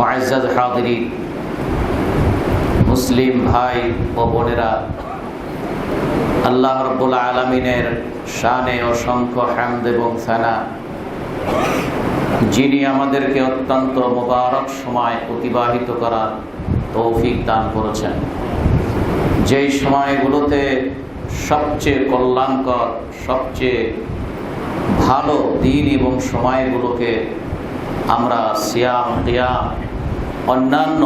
মুআজ্জাজ হাজিরিন, মুসলিম ভাই ও বোনেরা, আল্লাহ রাব্বুল আলামিনের শানে অসংখ্য হামদ এবং সানা, যিনি আমাদেরকে অত্যন্ত মুবারক সময় অতিবাহিত করার তৌফিক দান করেছেন। যেই সময়গুলোতে সবচেয়ে কল্যাণকর, সবচেয়ে ভালো দিন এবং সময়গুলোকে আমরা সিয়াম, কিয়াম, অন্যান্য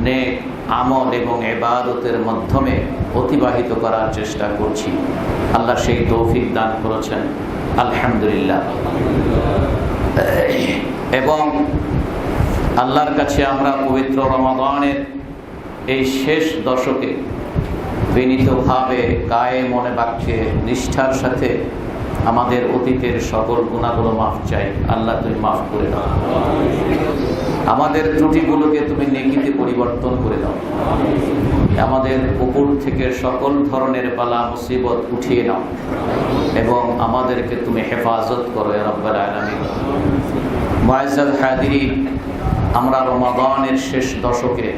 নেক আমল এবং ইবাদতের মাধ্যমে অতিবাহিত করার চেষ্টা করছি। আল্লাহ সেই তৌফিক দান করেছেন, আলহামদুলিল্লাহ। এবং আল্লাহর কাছে আমরা পবিত্র রমাদানের এই শেষ দশকে বিনীতভাবে কায়ে মনে বাক্যে নিষ্ঠার সাথে আমাদের অতীতের সকল গুনাহগুলো মাফ চাই। আল্লাহ তুমি মাফ করে দাও, আমাদের ত্রুটিগুলোকে তুমি নেকিতে পরিবর্তন করে দাও, আমাদের উপর থেকে সকল ধরনের বালা মুসিবত উঠিয়ে নাও এবং আমাদেরকে তুমি হেফাজত করো ইয়া রাব্বাল আলামিন। মুআজ্জাজ হাজিরিন, আমরা রমাদানের শেষ দশকে,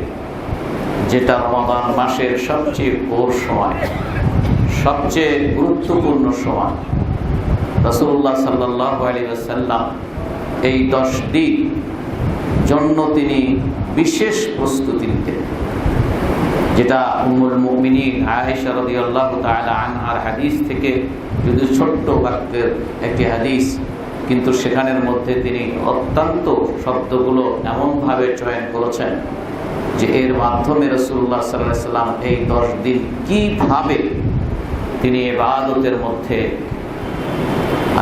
যেটা রমাদান মাসের সবচেয়ে ভোর সময়, সবচেয়ে গুরুত্বপূর্ণ সময়, রাসূলুল্লাহ সাল্লাল্লাহু আলাইহি ওয়াসাল্লাম এই 10 দিন জন্য তিনি বিশেষ প্রস্তুতি নিতেন, যেটা উম্মুল মুমিনিন আয়েশা রাদিয়াল্লাহু তাআলা আনহার হাদিস থেকে, যদি ছোট্ট বাক্যের একটি হাদিস, কিন্তু সেখানের মধ্যে তিনি অত্যন্ত শব্দগুলো এমনভাবে চয়ন করেছেন যে এর মাধ্যমে রাসূলুল্লাহ সাল্লাল্লাহু আলাইহি ওয়াসাল্লাম এই 10 দিন কিভাবে তিনি ইবাদতের মধ্যে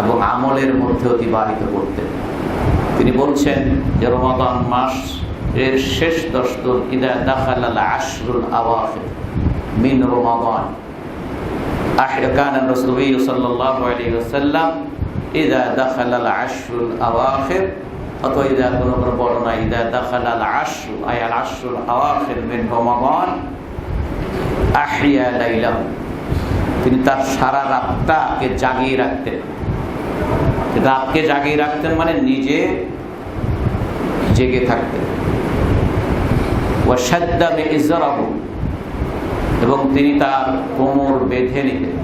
এবং আমলের মধ্যে অতিবাহিত করতেন। তিনি বলছেন যে রমাদান মাস এর শেষ 10 দিন, ইদা দাখালাল আশরুল আওয়াখির মিন রমাদান, কানা রাসূলুল্লাহ সাল্লাল্লাহু আলাইহি ওয়াসাল্লাম ইদা দাখালাল আশরুল আওয়াখির, অথবা ইদা কোনো বর্ণনা ইদা দাখালাল আশরু আল আশরুল আওয়াখির মিন রমাদান আহিয়া লাইলাহু, তিনি তার সারা রাতটাকে জাগিয়ে রাখতেন। রাতকে জাগিয়ে রাখতেন মানে নিজে জেগে থাকতেন। ওয়াশাদ্দা মিজরাহু, এবং তিনি তার কোমর বেঁধে নিতেন।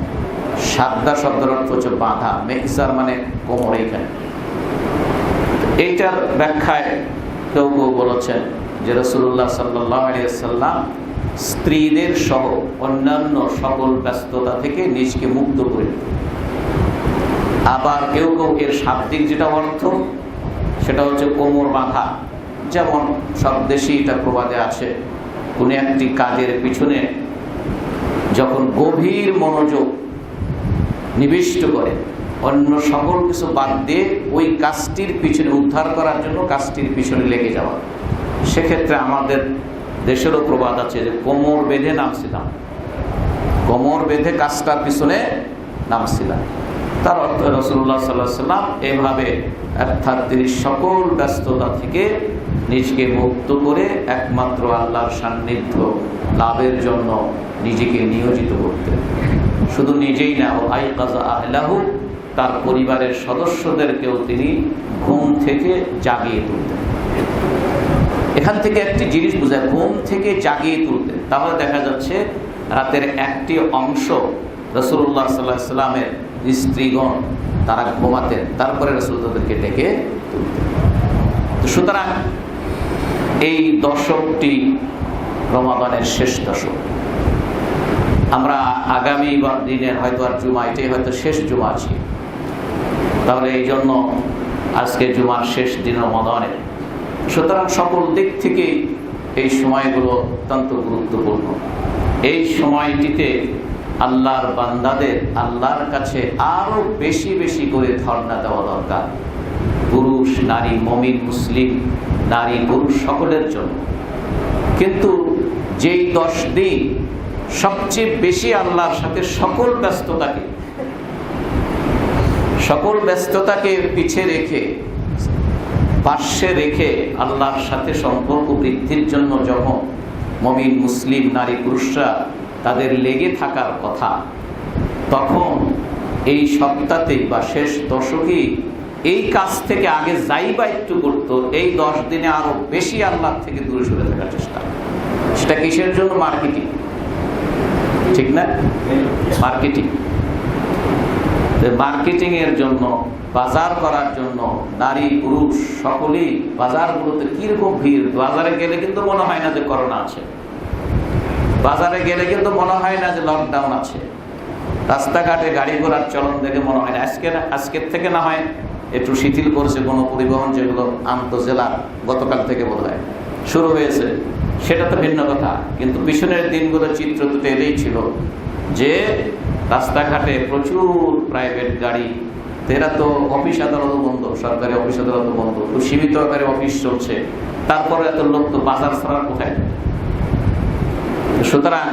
সাদ্দা শব্দের অর্থ হচ্ছে বাঁধা, মেহজার মানে কোমর। এইখানে এইটার ব্যাখ্যায় কেউ কেউ বলেছেন যে রাসূলুল্লাহ সাল্লাল্লাহু আলাইহি ওয়াসাল্লাম স্ত্রীদের সহ অন্যান্য সকল ব্যস্ততা থেকে নিজকে মুক্ত করে দিতেন। আবার কেউ কেউ এর শাব্দিক যেটা অর্থ, সেটা হচ্ছে কোমর বাঁধা। যেমন সব দেশেই এটা প্রবাদে আছে, কোনো একটি কাজের পিছনে যখন গভীর মনোযোগ নিবিষ্ট করে, অন্য সকল কিছু বাদ দিয়ে ওই কাজটির পিছনে উদ্ধার করার জন্য কাজটির পিছনে লেগে যাওয়া, সেক্ষেত্রে আমাদের দেশেরও প্রবাদ আছে যে কোমর বেঁধে নামছিলাম, কোমর বেঁধে কাজটার পিছনে নামছিলাম। তার অর্থ রাসূলুল্লাহ সাল্লাল্লাহু আলাইহি ওয়াসাল্লাম এভাবে অর্থাৎ তিনি সকল ব্যস্ততা থেকে নিজকে মুক্ত করে একমাত্র আল্লাহর সান্নিধ্য লাভের জন্য নিজেকে নিয়োজিত করতেন। শুধু নিজেই না, আইকাযা আহলাহু, তার পরিবারের সদস্যদেরকেও তিনি ঘুম থেকে জাগিয়ে তুলতেন। এখান থেকে একটি জিনিস বোঝায়, ঘুম থেকে জাগিয়ে তুলতেন। তাহলে দেখা যাচ্ছে রাতের একটি অংশ রাসূলুল্লাহ সাল্লাল্লাহু আলাইহি ওয়াসাল্লামের স্ত্রীগণ তারা ঘুমাতেন, তারপরে রাসূল তাদেরকে ডেকে তুলতেন। সুতরাং এই দশকটি রমাদানের শেষ দশক। আমরা আগামী দিনের হয়তো আর জুমা, এটাই হয়তো শেষ জুমা আছে, তাহলে এই জন্য আজকে জুমার শেষ দিন রমাদানের। সুতরাং সকল দিক থেকে এই সময়গুলো অত্যন্ত গুরুত্বপূর্ণ। এই সময়টিতে আল্লাহর বান্দাদের আল্লাহর কাছে আরো বেশি বেশি করে ধর্ণা দেওয়া দরকার, পুরুষ নারী, মুমিন মুসলিম, নারী পুরুষ সকলের জন্য। কিন্তু যেই 10 দিন সবচেয়ে বেশি আল্লাহর সাথে সকল ব্যস্ততাকে পিছে রেখে, পার্শ্বে রেখে আল্লাহর সাথে সম্পর্ক বৃদ্ধির জন্য যখন মুমিন মুসলিম নারী পুরুষরা তাদের লেগে থাকার কথা, তখন এই সপ্তাহে বা শেষ দশকেই এই কাজ থেকে আগে যাই বা একটু করতো, এই 10 দিনে আরো বেশি আল্লাহ থেকে দূরে সরে থাকার চেষ্টা। সেটা কিসের জন্য? মার্কেটিং, ঠিক না? মার্কেটিং। মার্কেটিং এর জন্য, বাজার করার জন্য নারী পুরুষ সকলেই বাজারগুলোতে কিরকম ভিড়। বাজারে গেলে কিন্তু মনে হয় না যে করোনা আছে, বাজারে গেলে কিন্তু মনে হয় না যে লকডাউন আছে, রাস্তাঘাটে গাড়ি ঘোড়ার চলন দেখে মনে হয় না। আজকের থেকে না হয় একটু শিথিল করছে কোনো পরিবহন, যেগুলো আন্তঃজেলা গতকাল থেকে বোধহয় শুরু হয়েছে, সেটা তো ভিন্ন কথা। কিন্তু পিছনের দিনগুলো চিত্র তো এলেই ছিল যে রাস্তাঘাটে প্রচুর প্রাইভেট গাড়ি, এরা তো অফিস আদালত বন্ধ, সরকারি অফিস আদালত বন্ধ, খুব সীমিত আকারে অফিস চলছে, তারপরে এত লোক তো বাজার ছাড়ার কোথায়? সুতরাং,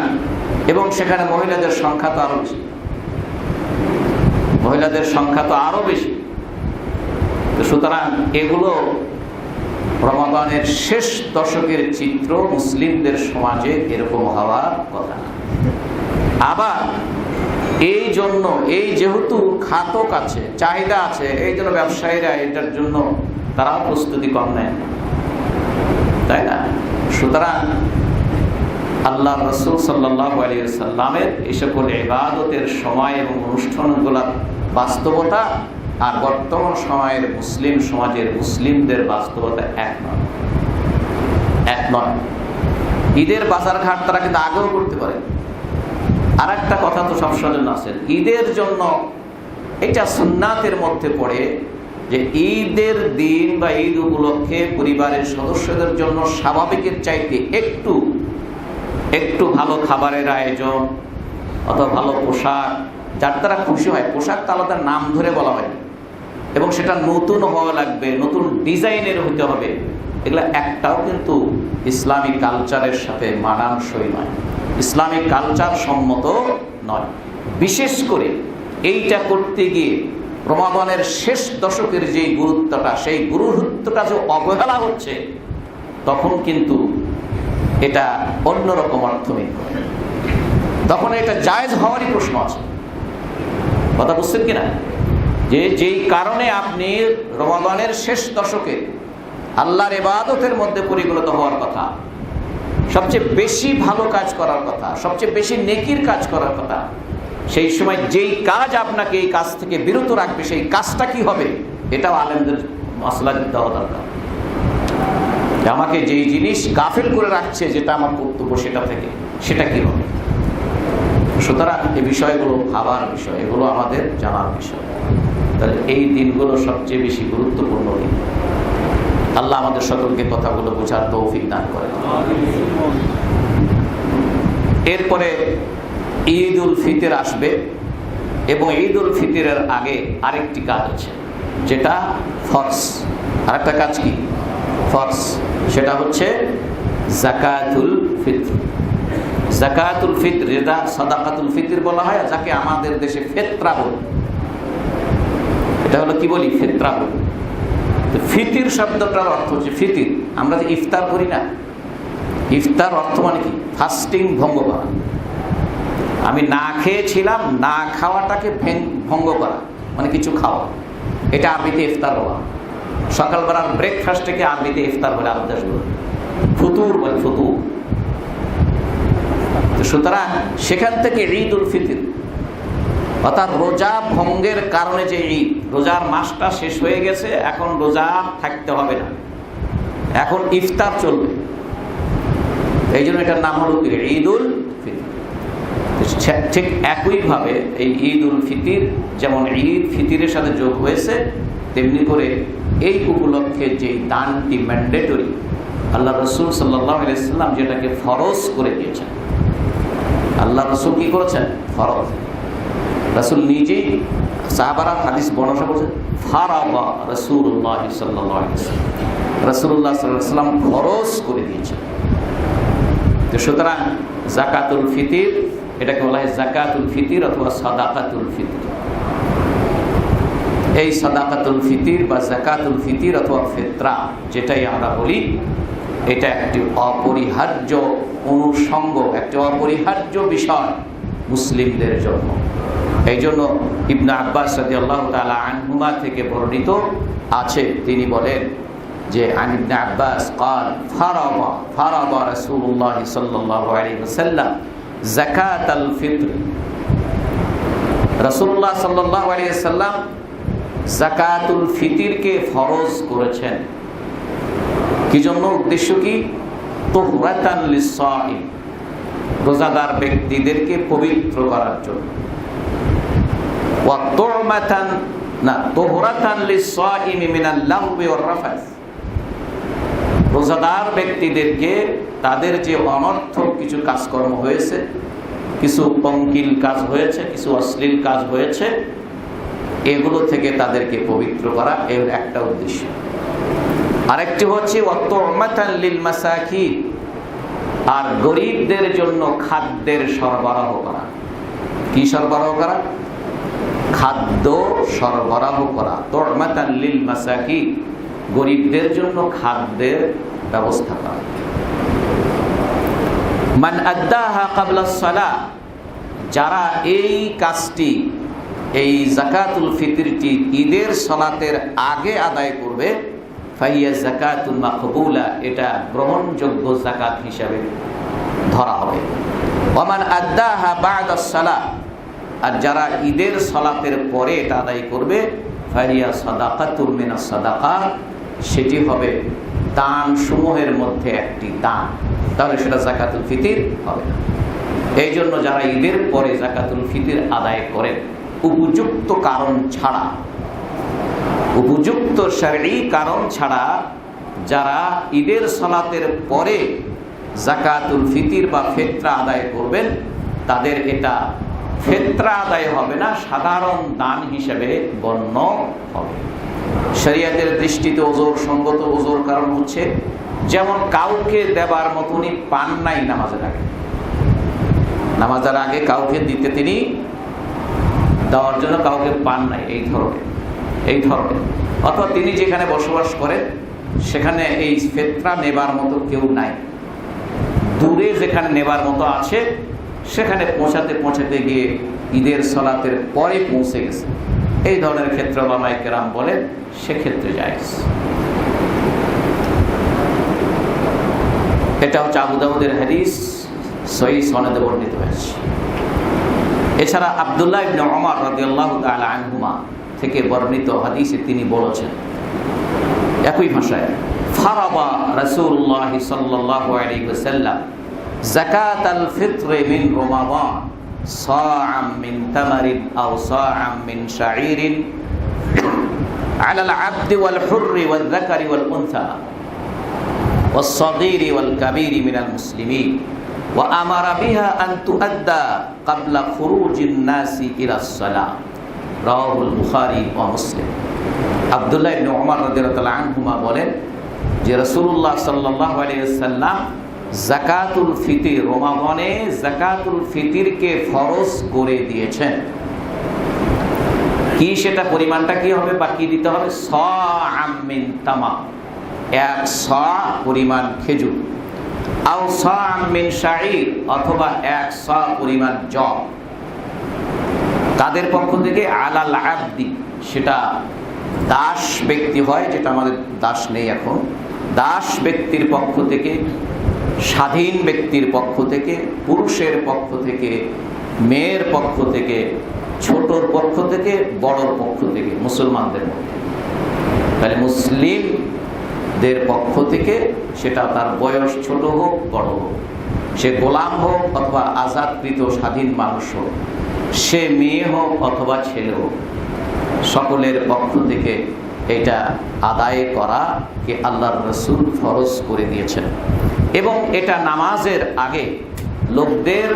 এবং সেখানে মহিলাদের সংখ্যা তো আরো বেশি, মহিলাদের সংখ্যা তো আরো বেশি। সুতরাং এগুলো রমাদানের শেষ দশকের চিত্র। মুসলিমদের সমাজে এরকম হওয়ার কথা। আবার এই জন্য, এই যেহেতু খাতক আছে, চাহিদা আছে, এই জন্য ব্যবসায়ীরা এটার জন্য তারাও প্রস্তুতি কম নেন, তাই না? সুতরাং আল্লাহ রাসূল সাল্লাল্লাহু আলাইহি ওয়াসাল্লামের এই সকল ইবাদতের সময় এবং অনুষ্ঠানগুলোর বাস্তবতা আর বর্তমান সময়ের মুসলিম সমাজের মুসলিমদের বাস্তবতা এক নয়। ঈদের বাজার ঘাট তারা কিন্তু আগেও করতে পারে। আর একটা কথা তো সবসময় আছে, ঈদের জন্য এটা সুন্নাতের মধ্যে পড়ে যে ঈদের দিন বা ঈদ উপলক্ষে পরিবারের সদস্যদের জন্য স্বাভাবিকের চাইতে একটু ভালো খাবারের আয়োজন অথবা ভালো পোশাক, যার দ্বারা খুশি হয়। পোশাক তো আলাদা নাম ধরে বলা হয়, এবং সেটা নতুন হওয়া লাগবে, নতুন ডিজাইনের হতে হবে। এগুলো একটাও কিন্তু ইসলামিক কালচারের সাথে মানানসই নয়, ইসলামিক কালচার সম্মত নয়। বিশেষ করে এইটা করতে গিয়ে রমাদানের শেষ দশকের যে গুরুত্বটা, সেই গুরুত্বটা যে অবহেলা হচ্ছে, তখন কিন্তু এটা অন্যরকম অর্থ নেই। তখন এটা জায়েজ হওয়ারই প্রশ্ন আছে। কথা বুঝছেন কিনা? যে যেই কারণে আপনি রমাদানের শেষ দশকে আল্লাহর ইবাদতের মধ্যে পরিগণিত হওয়ার কথা, সবচেয়ে বেশি ভালো কাজ করার কথা, সবচেয়ে বেশি নেকির কাজ করার কথা, সেই সময় যেই কাজ আপনাকে এই কাজ থেকে বিরত রাখবে, সেই কাজটা কি হবে, এটাও আলেমদের মাসলা দেওয়া দরকার। আমাকে যেই জিনিস গাফিল করে রাখছে, যেটা আমার কর্তব্য সেটা থেকে, সেটা কি হবে। সুতরাং এই বিষয়গুলো ভাবার বিষয়, এগুলো আমাদের জানার বিষয়। তাহলে এই দিনগুলো সবচেয়ে বেশি গুরুত্বপূর্ণ দিন। আল্লাহ আমাদের সকলকে কথাগুলো বোঝার তৌফিক দান করেন। এরপরে ঈদ উল ফিতর আসবে, এবং ঈদ উল ফিতরের আগে আরেকটি কাজ আছে যেটা ফরজ। আরেকটা কাজ কি? ফরজ। সেটা হচ্ছে যাকাতুল ফিতর। যাকাতুল ফিতর, যেটা সাদাকাতুল ফিতর বলা হয়, যাকে আমাদের দেশে ফিতরা বলে। এটা হলো কি বলি? ফিতরা বলি। ফিতির শব্দটার অর্থ হচ্ছে ফিতির। আমরা যে ইফতার করি না, ইফতার অর্থ মানে কি? ফাস্টিং ভঙ্গ করা। আমি না খেয়েছিলাম, না খাওয়াটাকে ভঙ্গ করা, মানে কিছু খাওয়া। এটা আরবিতে ইফতার বলা। সকালবেলার ব্রেকফাস্টকে আরবিতে ইফতার বলে, আরব দেশগুলো ফুতুর বলে, ফুতুর। সুতরাং সেখান থেকে ঈদ উল ফিতর, অর্থাৎ রোজা ভঙ্গের কারণে যে ঈদ, রোজার মাসটা শেষ হয়ে গেছে, এখন রোজা থাকতে হবে না, এখন ইফতার চলবে। এই জন্য এটার নাম হলো ঈদ উল ফিতর। ঠিক একইভাবে এই ঈদ উল ফিতর যেমন ঈদ ফিতরের সাথে যোগ হয়েছে, তেমনি করে এই উপলক্ষে যে দানটি ম্যান্ডেটরি, আল্লাহ রসুল সাল্লাল্লাহু আলাইহি ওয়াসাল্লাম যেটাকে ফরজ করে দিয়েছেন। আল্লাহ রসুল কি করেছেন? ফরজ। রাসূল নিজেই, সাহাবারা হাদিস বর্ণনা করছেন, ফারাদা রাসূলুল্লাহ সাল্লাল্লাহু আলাইহি ওয়াসাল্লাম, রাসূলুল্লাহ সাল্লাল্লাহু আলাইহি ওয়াসাল্লাম ফরজ করে দিয়েছেন। তো সুতরাং যাকাতুল ফিতর, এটাকে বলা হয় যাকাতুল ফিতর অথবা সাদাকাতুল ফিতর। এই সাদাকাতুল ফিতর বা যাকাতুল ফিতর অথবা ফিতরা, যেটাই আমরা বলি, এটা একটি অপরিহার্য অনুষঙ্গ, একটি অপরিহার্য বিষয় মুসলিমদের জন্য। এই জন্য ইবনে আব্বাস রাদিয়াল্লাহু তাআলা আনহুমা থেকে বর্ণিত আছে, তিনি বলেন যে আন ইবনে আব্বাস قال فرض رسول الله صلى الله عليه وسلم زكاة الفطر। রাসূলুল্লাহ সাল্লাল্লাহু আলাইহি ওয়াসাল্লাম যাকাতুল ফিতরকে ফরজ করেছেন। কি জন্য? উদ্দেশ্য কি? তুহরাতান লিস-সাইম, রোজাদার ব্যক্তিদেরকে পবিত্র করার জন্য। ওয়া তু'মাতান না তুহরাতান লিস-সাইম মিনাল লাগবি ওয়ার রাফাস, রোজাদার ব্যক্তিদেরকে তাদের যে অনর্থক কিছু কাজকর্ম হয়েছে, কিছু পঙ্কিল কাজ হয়েছে, কিছু অশ্লীল কাজ হয়েছে, এগুলো থেকে তাদেরকে পবিত্র করা, এর একটা উদ্দেশ্য। আরেকটি হচ্ছে ওয়াতু'মাতান লিল মাসাকিন, আর গরিবদের জন্য খাদ্যের সরবরাহ করা। কি সরবরাহ করা? খাদ্য সরবরাহ করা। তু'মাতান লিল মাসাকিন, গরিবদের জন্য খাদ্যের ব্যবস্থা করা। মান আদ্দাহা ক্বাবলা আস-সালাহ, যারা এই কাজটি, এই যাকাতুল ফিতরটি ঈদের সালাতের আগে আদায় করবে, ফাহিয়া যাকাতুন মাকবুলা, এটা গ্রহণযোগ্য যাকাত হিসাবে ধরা হবে। ওয়া মান আদ্দাহা বা'দা আস-সালাহ, আর যারা ঈদের সালাতের পরে এটা আদায় করবে, ফাহিয়া সাদাকাতুন মিনাস সাদাকাত, সেটি হবে দান সমূহের মধ্যে একটি দান, তাহলে সেটা যাকাতুল ফিতর হবে না। এই জন্য যারা ঈদের পরে যাকাতুল ফিতর আদায় করেন, উপযুক্ত কারণ ছাড়া, উপযুক্ত শারঈ কারণ ছাড়া যারা ঈদের সালাতের পরে যাকাতুল ফিতর বা ফিতরা আদায় করবেন, তাদের এটা ফিতরা আদায় হবে না, সাধারণ দান হিসেবে গণ্য হবে। শরীয়তের দৃষ্টিতে ওজোর সঙ্গত ওজোর কারণ হচ্ছে, যেমন কাউকে দেবার মতনই পান নাই নামাজের আগে, নামাজের আগে কাউকে দিতে তিনি দেওয়ার জন্য কাউকে পান নাই, এই ধরনের অথবা তিনি যেখানে বসবাস করেন সেখানে এই ফিতরা নেবার মতো কেউ নাই, দূরে যেখানে নেবার মতো আছে সেখানে পৌঁছাতে গিয়ে ঈদের সালাতের পরে পৌঁছে গেছে, এই ধরনের ক্ষেত্রে উলামায়ে কেরাম বলেন সেক্ষেত্রে জায়েজ। এটা হচ্ছে আবু দাউদের হাদিস, সহিহ সনদে বর্ণিত হয়েছে। এছাড়া আব্দুল্লাহ ইবনে ওমর রাদিয়াল্লাহু তাআলা আনহুমা থেকে বর্ণিত হাদিসে তিনি বলেছেন একই ভাষায়, ফারাদা রাসূলুল্লাহ সাল্লাল্লাহু আলাইহি ওয়াসাল্লাম যাকাতাল ফিত্র মিন রমাদান সাআম মিন তামারিন আও সাআম মিন শাঈরিন আলাল আবদি ওয়াল হুররি ওয়াল যাকারি ওয়াল উনসা ওয়াস সাগীরি ওয়াল কাবীরি মিনাল মুসলিমিন ওয়া আমারা বিহা আন তুআদ্দা ক্বাবলা খুরুজিন নাসি ইলাস সালাহ, রাওয়াহুল বুখারী ওয়া মুসলিম। আব্দুল্লাহ ইবনে ওমর রাদিয়াল্লাহু আনহুমা বলেন যে রাসূলুল্লাহ সাল্লাল্লাহু আলাইহি ওয়াসাল্লাম যাকাতুল ফিতর, রমাদানে যাকাতুল ফিতরকে ফরজ করে দিয়েছেন। কি সেটা পরিমাণটা কি হবে বা কি দিতে হবে? সাআম মিন তামার, এক সা পরিমাণ খেজুর, আও সাআম মিন শাঈর, অথবা এক সা পরিমাণ জব। তাদের পক্ষ থেকে আলাল আবদি, সেটা দাস ব্যক্তি হয়, যেটা আমাদের দাস নেই এখন, দাস ব্যক্তির পক্ষ থেকে, স্বাধীন ব্যক্তির পক্ষ থেকে, পুরুষের পক্ষ থেকে, মেয়ের পক্ষ থেকে, ছোটর পক্ষ থেকে, বড়র পক্ষ থেকে, মুসলমানদের মধ্যে। তাহলে মুসলিমদের পক্ষ থেকে, সেটা তার বয়স ছোট হোক বড় হোক, সে গোলাম হোক অথবা আজাদকৃত স্বাধীন মানুষ হোক, সে মেয়ে হোক অথবা ছেলে হোক, সকলের পক্ষ থেকে এটা আদায় করা কে আল্লাহর রাসূল ফরজ করে দিয়েছেন। এবং এটা নামাজের আগে, লোকদের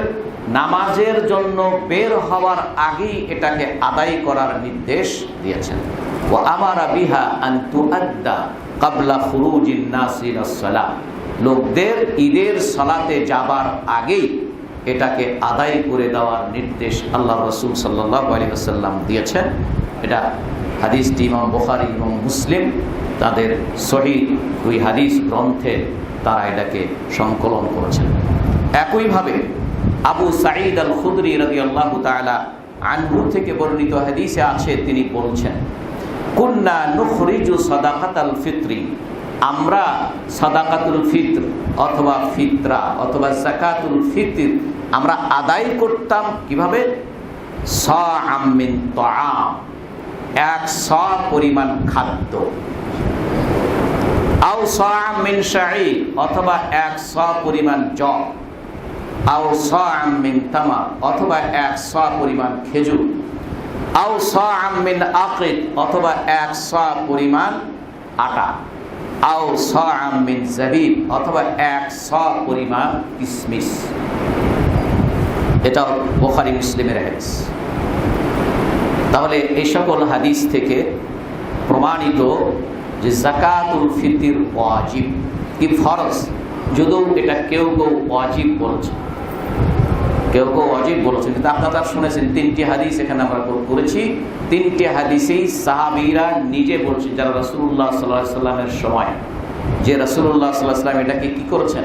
নামাজের জন্য বের হওয়ার আগেই এটাকে আদায় করার নির্দেশ দিয়েছেন। ওয়া আমারা বিহা আন তুআদ্দা ক্বাবলা খুরুজিন নাসি ইলাস সালাহ, লোকদের ঈদের সালাতে যাবার আগেই এটাকে আদায় করে দেওয়ার নির্দেশ আল্লাহর রাসূল সাল্লাল্লাহু আলাইহি ওয়াসাল্লাম দিয়েছেন। এটা হাদিসটি ইমাম বুখারী এবং মুসলিম তাদের সহিহ দুই হাদিস গ্রন্থে তারা এটাকে সংকলন করেছেন। একইভাবে আবু সাঈদ আল খুদরি রাদিয়াল্লাহু তাআলা আনহু থেকে বর্ণিত হাদিসে আছে, তিনি বলছেন কুন্না নুখরিজু সাদাকাতাল ফিত্রি, আমরা সাদাকাতুল ফিত্র অথবা ফিতরা অথবা যাকাতুল ফিতর আমরা আদায় করতাম কিভাবে? সাআম মিন তাআম, এক সা পরিমাণ খাদ্য, আও সাআম মিন শাঈর অথবা এক সা পরিমাণ জব, আও সাআম মিন তামার অথবা এক সা পরিমাণ খেজুর, আও সাআম মিন আকিদ অথবা এক সা পরিমাণ আটা, আও সাআম মিন জাবিব অথবা এক সা পরিমাণ কিশমিশ। এটা বুখারী মুসলিমের হাদিস। তাহলে এই সকল হাদিস থেকে প্রমাণিত যে যাকাতুল ফিতর ওয়াজিব, কি ফরজ, যদিও এটা কেউ কেউ ওয়াজিব বলছে, কেউ কেউ ওয়াজিব বলেছেন, কিন্তু আপনারা শুনেছেন তিনটি হাদিস এখানে আমরা করেছি। তিনটি হাদিসেই সাহাবীরা নিজে বলছেন, যারা রাসূলুল্লাহ সাল্লাল্লাহু আলাইহি সাল্লামের সময় যে রাসূলুল্লাহ সাল্লাল্লাহু আলাইহি সাল্লাম এটাকে কি করেছেন?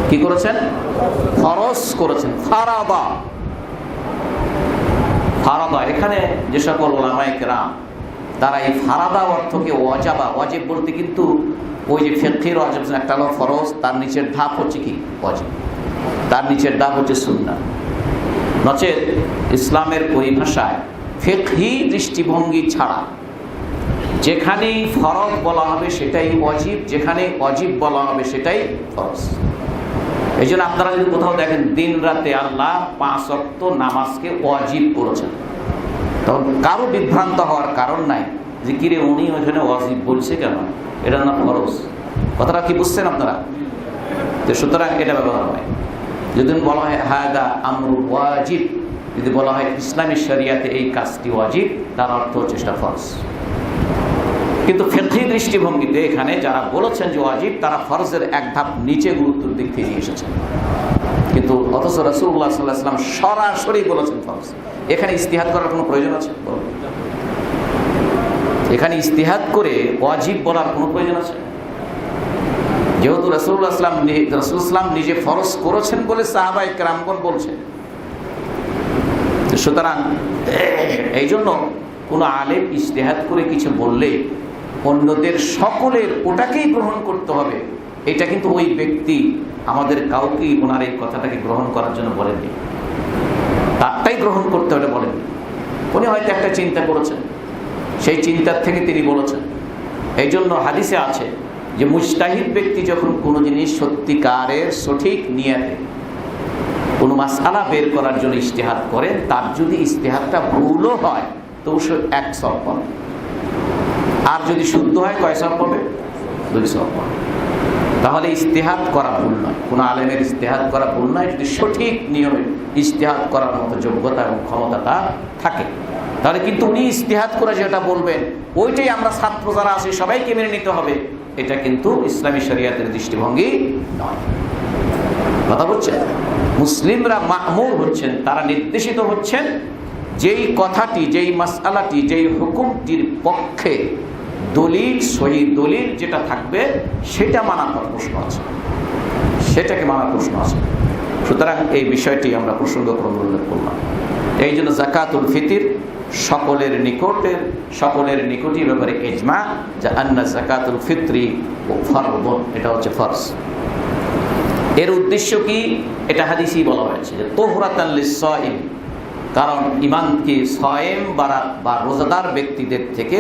কি করেছেন? ফরজ করেছেন। ফারাদা, ফারাদা, এখানে যে সকল উলামায়ে কেরাম তারা এই ফারাদা অর্থকে ওয়াজাবা, ওয়াজিব বলতে কিন্তু ওই যে ফিকহির ওয়াজিব একটা হলো ফরজ, তার নিচের ধাপ হচ্ছে কি? ওয়াজিব, তার নিচের ধাপ হচ্ছে সুন্নাহ। নচেত ইসলামের পরিভাষায় ফিকহি দৃষ্টিভঙ্গি ছাড়া যেখানেই ফরজ বলা হবে সেটাই ওয়াজিব, যেখানে ওয়াজিব বলা হবে সেটাই ফরজ। এই জন্য আপনারা যদি কোথাও দেখেন দিন রাতে আল্লাহ 5 ওয়াক্ত নামাজকে ওয়াজিব করেছেন, তখন কারো বিভ্রান্ত হওয়ার কারণ নাই যে কিরে উনি ওইখানে ওয়াজিব বলছে কেন, এটা না ফরজ। কথাটা কি বুঝছেন আপনারা? তো সুতরাং এটা ব্যবহার হয়। যদি বলা হয় হাদা আমরুল ওয়াজিব, যদি বলা হয় ইসলামী শরিয়াতে এই কাজটি ওয়াজিব, তার অর্থ হচ্ছে সেটা ফরজ। কিন্তু ফিকহি দৃষ্টিভঙ্গিতে এখানে যারা বলেছেন যে ওয়াজিব, তারা ফরজের এক ধাপ নিচে গুরুত্বের দিক থেকে এসেছেন, কিন্তু অথচ রাসূলুল্লাহ সাল্লাল্লাহু আলাইহি ওয়াসাল্লাম সরাসরি বলেছেন ফরজ। এখানে ইজতিহাদ করার কোনো প্রয়োজন আছে? এখানে ইজতিহাদ করে ওয়াজিব বলার কোনো প্রয়োজন আছে? যেহেতু রাসূলুল্লাহ সাল্লাম নিজে ফরজ করেছেন বলে সাহাবায়ে কেরামগণ বলছেন, সুতরাং এই জন্য কোনো আলেম ইজতিহাদ করে কিছু বললে অন্যদের সকলের ওটাকেই গ্রহণ করতে হবে, এটা কিন্তু ওই ব্যক্তি আমাদের কাউকেই ওনার এই কথাটাকে গ্রহণ করার জন্য বলেননি, তারটাই গ্রহণ করতে হবে বলেননি। উনি হয়তো একটা চিন্তা করেছেন, সেই চিন্তার থেকে তিনি বলেছেন। এই জন্য হাদিসে আছে যে মুজতাহিদ ব্যক্তি যখন কোনো জিনিস সত্যিকারের সঠিক নিয়াতে কোনো মাসআলা বের করার জন্য ইজতিহাদ করেন, তার যদি ইজতিহাদটা ভুলও হয় তো সে 1 সওয়াব পাবে, আর যদি শুদ্ধ হয় কয় সওয়াব পাবে? 2 সওয়াব পাবে। তাহলে ইজতিহাদ করা ভুল নয়, কোনো আলেমের ইজতিহাদ করা ভুল নয় যদি সঠিক নিয়মে ইজতিহাদ করার মতো যোগ্যতা এবং ক্ষমতা তার থাকে। তাহলে কিন্তু উনি ইজতিহাদ করে যেটা বলবেন ওইটাই আমরা ছাত্র যারা আছি সবাইকে মেনে নিতে হবে, এটা কিন্তু ইসলামী শরিয়াতের দৃষ্টিভঙ্গি নয়। কথা বলছেন? মুসলিমরা মা'মুর হচ্ছেন, তারা নির্দেশিত হচ্ছেন যেই কথাটি, যেই মাসআলাটি, যেই হুকুমটির পক্ষে দলিল, সহি দলিল যেটা থাকবে সেটা মানার প্রশ্ন আছে, সেটাকে মানার প্রশ্ন আছে। সুতরাং এই বিষয়টি আমরা প্রসঙ্গক্রমে উল্লেখ করলাম। এই জন্য যাকাতুল ফিতর সকলের নিকটই ব্যাপারে ইজমা যে আন্না যাকাতুল ফিতরি ফরযুন, এটা হচ্ছে ফরজ। এর উদ্দেশ্য কি? এটা হাদিসেই বলা হয়েছে যে তুহরাতান লিস-সাইম, কারণ ঈমানকে সায়েম বা রোজাদার ব্যক্তিদের থেকে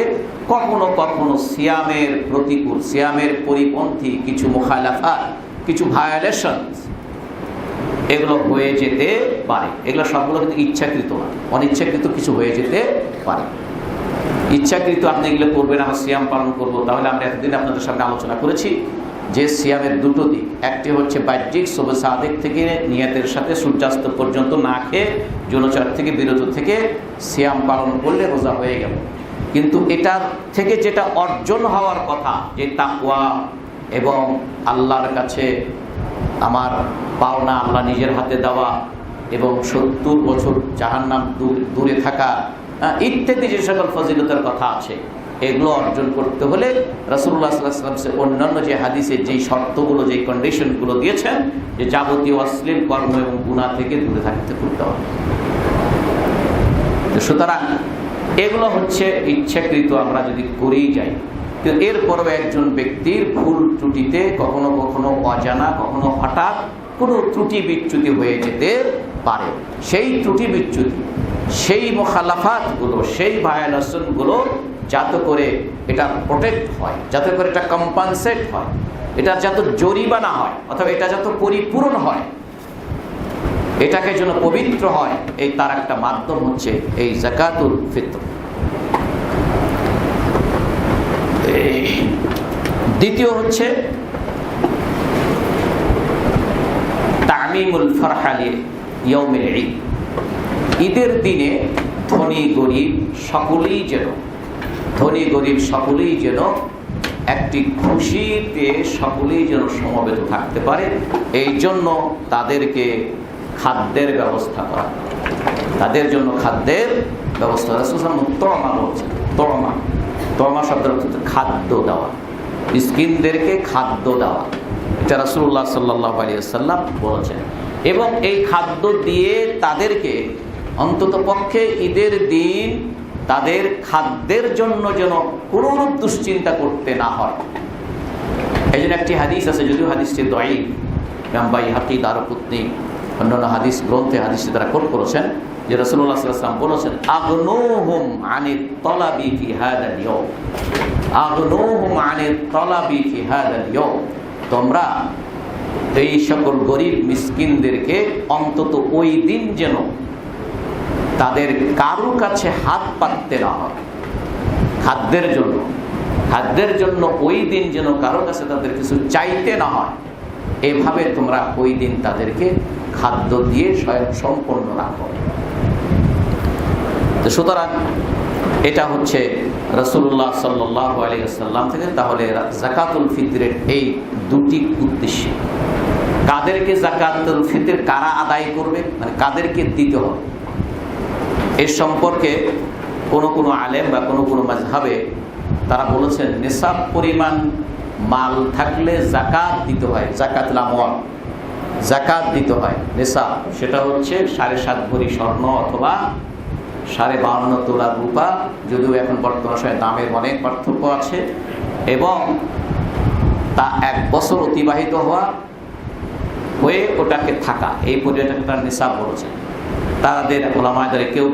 কখনো কখনো সিয়ামের প্রতিকূল, সিয়ামের পরিপন্থী কিছু মুখালাফাত, কিছু ভায়োলেশন এগুলো হয়ে যেতে পারে। এগুলো সবগুলো কিন্তু ইচ্ছাকৃত না, অনিচ্ছাকৃত কিছু হয়ে যেতে পারে। ইচ্ছাকৃত আপনি এগুলো করবেন, আমরা সিয়াম পালন করব, তাহলে আমরা এতদিন আপনাদের সামনে আলোচনা করেছি যে সিয়ামের দুটো দিক, একটি হচ্ছে বাহ্যিক সবে সাদেক থেকে নিয়তের সাথে সূর্যাস্ত পর্যন্ত না খেয়ে যৌনাচার থেকে বিরত থেকে সিয়াম পালন করলে রোজা হয়ে গেল। কিন্তু এটার থেকে যেটা অর্জন হওয়ার কথা, যে তাকওয়া এবং আল্লাহর কাছে আমার পাওনা আল্লাহ নিজের হাতে দেওয়া এবং 70 বছর জাহান্নাম দূরে থাকা ইত্যাদি যে সকল ফজিলতের কথা আছে, এগুলো অর্জন করতে হলে রাসূলুল্লাহ সাল্লাল্লাহু আলাইহি ওয়াসাল্লাম অন্যান্য যে হাদিসে যেই শর্তগুলো, যেই কন্ডিশনগুলো দিয়েছেন, যে যাবতীয় অশ্লীল কর্ম এবং গুনাহ থেকে দূরে থাকতে করতে হবে। সুতরাং এগুলো হচ্ছে ইচ্ছাকৃত, আমরা যদি করেই যাই। কিন্তু এরপরও একজন ব্যক্তির ভুল ত্রুটিতে কখনো কখনো অজানা, কখনো হঠাৎ কোনো ত্রুটি বিচ্যুতি হয়ে যেতে পারে। সেই ত্রুটি বিচ্যুতি, সেই মুখালাফাতগুলো, সেই ভায়োলেশনগুলো যাতে করে এটা প্রোটেক্ট হয়, যাতে করে এটা কম্পানসেট হয়, এটা যাতে জরিমানা হয়, অথবা এটা যাতে পরিপূরণ হয়, এটাকে যেন পবিত্র হয়, এই তার একটা মাধ্যম হচ্ছে এই যাকাতুল ফিতর। দ্বিতীয় হচ্ছে তামিমুল ফারহা লিয়াউমিল ঈদ। ঈদের দিনে ধনী গরিব সকলেই যেন একটি খুশিতে সকলেই যেন সমবেত থাকতে পারে, এই জন্য তাদেরকে খাদ্যের ব্যবস্থা করা, তাদের জন্য খাদ্যের ব্যবস্থা। তরমা বলছে, তরমা শব্দের অর্থ খাদ্য দেওয়া, মিসকিনদেরকে খাদ্য দেওয়া, এটা রাসূলুল্লাহ সাল্লাল্লাহু আলাইহি ওয়াসাল্লাম বলেছেন। এবং এই খাদ্য দিয়ে তাদেরকে অন্তত পক্ষে ঈদের দিন তাদের খাদ্যের জন্য যেন কোনো দুশ্চিন্তা করতে না হয়। এই জন্য একটি হাদিস আছে, যদিও হাদিসটি দঈফ, ইমাম বাইহাকী, দারকুতনী অন্যান্য হাদিস গ্রন্থে হাদিসটি তারা কোট করেছেন যে রাসূলুল্লাহ সাল্লাল্লাহু আলাইহি ওয়াসাল্লাম বলেছেন, আগনুহুম আনিত তলাবি ফি হাদাল ইয়াউম, আগনুহুম আনিত তলাবি ফি হাদাল ইয়াউম। তোমরা এই সকল গরিব মিসকিনদেরকে অন্তত ওই দিন যেন তাদের কারো কাছে হাত পাততে না হয় খাদ্যের জন্য ওই দিন যেন কারো কাছে তাদের কিছু চাইতে না হয়, এভাবে তোমরা ওই দিন তাদেরকে খাদ্য দিয়ে স্বয়ং সম্পন্ন রাখো। তো সুতরাং এটা হচ্ছে রাসূলুল্লাহ সাল্লাল্লাহু আলাইহি ওয়াসাল্লাম থেকে। তাহলে যাকাতুল ফিতরের এই দুটি উদ্দেশ্য, কাদেরকে যাকাতুল ফিতর কারা আদায় করবে, মানে কাদেরকে দিতে হবে, এর সম্পর্কে কোনো আলেম বা কোনো মাযহাবে তারা বলেছেন নিসাব পরিমাণ মাল থাকলে যাকাত দিতে হয়, যাকাতুল আমওয়াল, যাকাত দিতে হয়। নিসাব সেটা হচ্ছে 7.5 ভরি স্বর্ণ অথবা 52.5 তোলা রূপা, যদিও এখন বর্তমান সময়ে দামের অনেক পার্থক্য আছে, এবং তা 1 বছর অতিবাহিত হয়ে ওটাকে থাকা, এই পরিমাণটা নিসাব বলেছে। তাদের ওলামাদের কেউ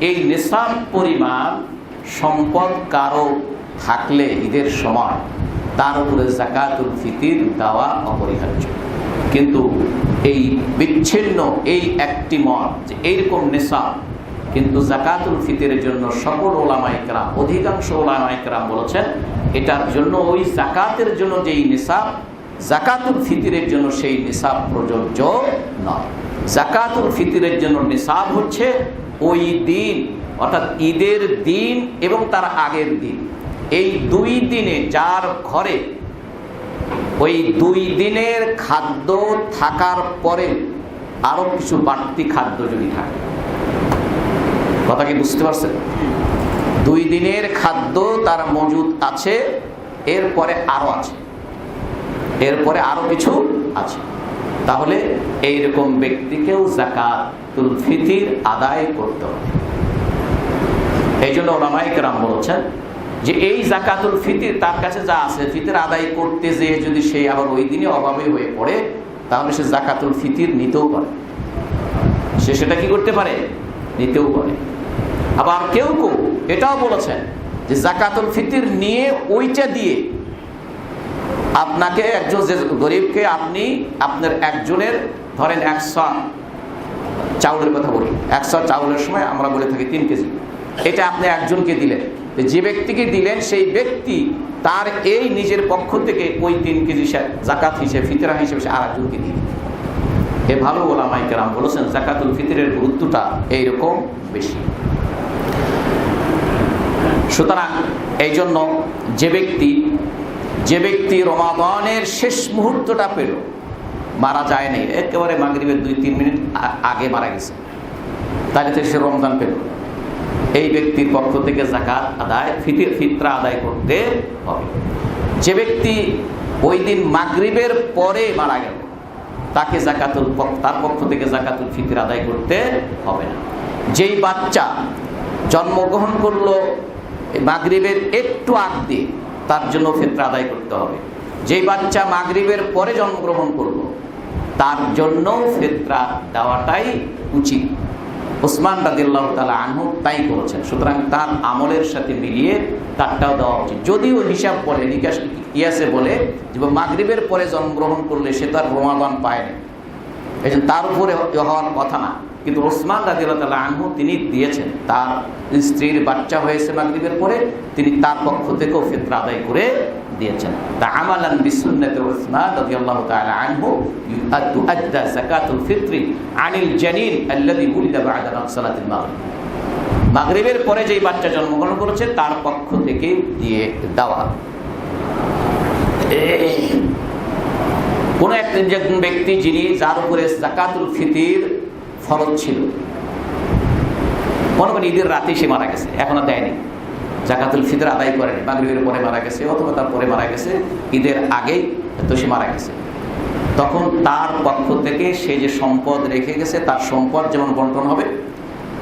এই নিসাব পরিমাণ সম্পদ কারো থাকলে ঈদের সময় তার উপরে যাকাতুল ফিতর দেওয়া অপরিহার্য। কিন্তু এই বিচ্ছিন্ন এই একটি মত যে এইরকম নিসাব, কিন্তু যাকাতুল ফিতরের জন্য সকল ওলামায়ে কেরাম, অধিকাংশ ওলামায়ে কেরাম বলেছেন এটার জন্য ওই যাকাতের জন্য যেই নিসাব, যাকাতুল ফিতরের জন্য সেই নিসাব প্রযোজ্য নয়। যাকাতুল ফিতরের জন্য নিসাব হচ্ছে ওই দিন, অর্থাৎ ঈদের দিন এবং তার আগের দিন, এই 2 দিনে যার ঘরে ওই 2 দিনের খাদ্য থাকার পরে আরো কিছু বাড়তি খাদ্য যদি থাকে, কথা কি বুঝতে পারছেন? 2 দিনের খাদ্য তার মজুদ আছে, এরপরে আরো কিছু আছে, তাহলে এইরকম ব্যক্তিকেও যাকাতুল ফিতর আদায় করতে হবে। এই জন্য ওলামায়ে কেরাম বলেছেন যে এই যাকাতুল ফিতর তার কাছে যা আছে, ফিতর আদায় করতে যেয়ে যদি সে আবার ওই দিনে অভাবে হয়ে পড়ে, তাহলে সে যাকাতুল ফিতর নিতেও পারে, সে সেটা কি করতে পারে, নিতেও পারে। আবার কেউ এটাও বলেছেন যে যাকাতুল ফিতর নিয়ে ওইটা দিয়ে আপনাকে একজন যে গরিবকে, আপনি আপনার একজনের ধরেন 100 চাউলের কথা বলি, 100 চাউলের সময় আমরা বলে থাকি 3 কেজি, এটা আপনি একজনকে দিলেন, যে ব্যক্তিকে দিলেন সেই ব্যক্তি তার এই নিজের পক্ষ থেকে ওই 3 কেজি যাকাত হিসেবে, ফিতরা হিসেবে সে আরেকজনকে দিল। এ ভালো ওলামায়ে কেরাম বলেছেন যাকাতুল ফিতরের গুরুত্বটা এইরকম বেশি। সুতরাং এই জন্য যে ব্যক্তি রমাদানের শেষ মুহূর্তটা পেল, মারা যায় নাই, একেবারে মাগরিবের 2-3 মিনিট আগে মারা গেছে, তাহলে সে রমজান পেল, এই ব্যক্তির পক্ষ থেকে যাকাত আদায়, ফিতরা আদায় করতে হবে। যে ব্যক্তি ওই দিন মাগরিবের পরে মারা গেল, তাকে তার পক্ষ থেকে যাকাতুল ফিতর আদায় করতে হবে না। যেই বাচ্চা জন্মগ্রহণ করলো মাগরিবের একটু আগ দিয়ে, তার জন্য ফিতরা আদায় করতে হবে। যেই বাচ্চা মাগরিবের পরে জন্মগ্রহণ করলো তার জন্য ফিতরা দেওয়াটাই উচিত। উসমান রাদিয়াল্লাহু তাআলা আনহু তাই করেছেন। সুতরাং তার আমলের সাথে মিলিয়ে তারটাও দেওয়া উচিত। যদিও হিসাব বলে, কিয়াসে বলে যে মাগরিবের পরে জন্মগ্রহণ করলে সে তার রমাদান পায় না, এই জন্য তার উপরে হওয়ার কথা না। কিন্তু উসমান রাদিয়াল্লাহু তাআলা আনহু তিনি দিয়েছেন, তার স্ত্রীর বাচ্চা হয়েছে মাগরিবের পরে, তিনি তার পক্ষ থেকেও ফিতরা আদায় করে দিয়েছেন। তা আমালান বিসুন্নতি উসমান রাদিয়াল্লাহু তাআলা আনহু তুআদ্দা যাকাতুল ফিত্রি আনিল জানিন আল্লাযী উলিদা বা'দা সালাতিল মাগরিব। মাগরিবের পরে যেই বাচ্চা জন্মগ্রহণ করেছে তার পক্ষ থেকে দিয়ে দেওয়া। কোন একজন ব্যক্তি যিনি যার উপরে যাকাতুল ফিতর ফরজ ছিল, মনে করেন ঈদের রাতে সে মারা গেছে, এখনো দেয়নি, যাকাতুল ফিতর আদায় করেনি, মাগরিবের পরে মারা গেছে অথবা তার পরে মারা গেছে, ঈদের আগেই তো সে মারা গেছে, তখন তার পক্ষ থেকে সে যে সম্পদ রেখে গেছে তার সম্পদ যেমন বন্টন হবে,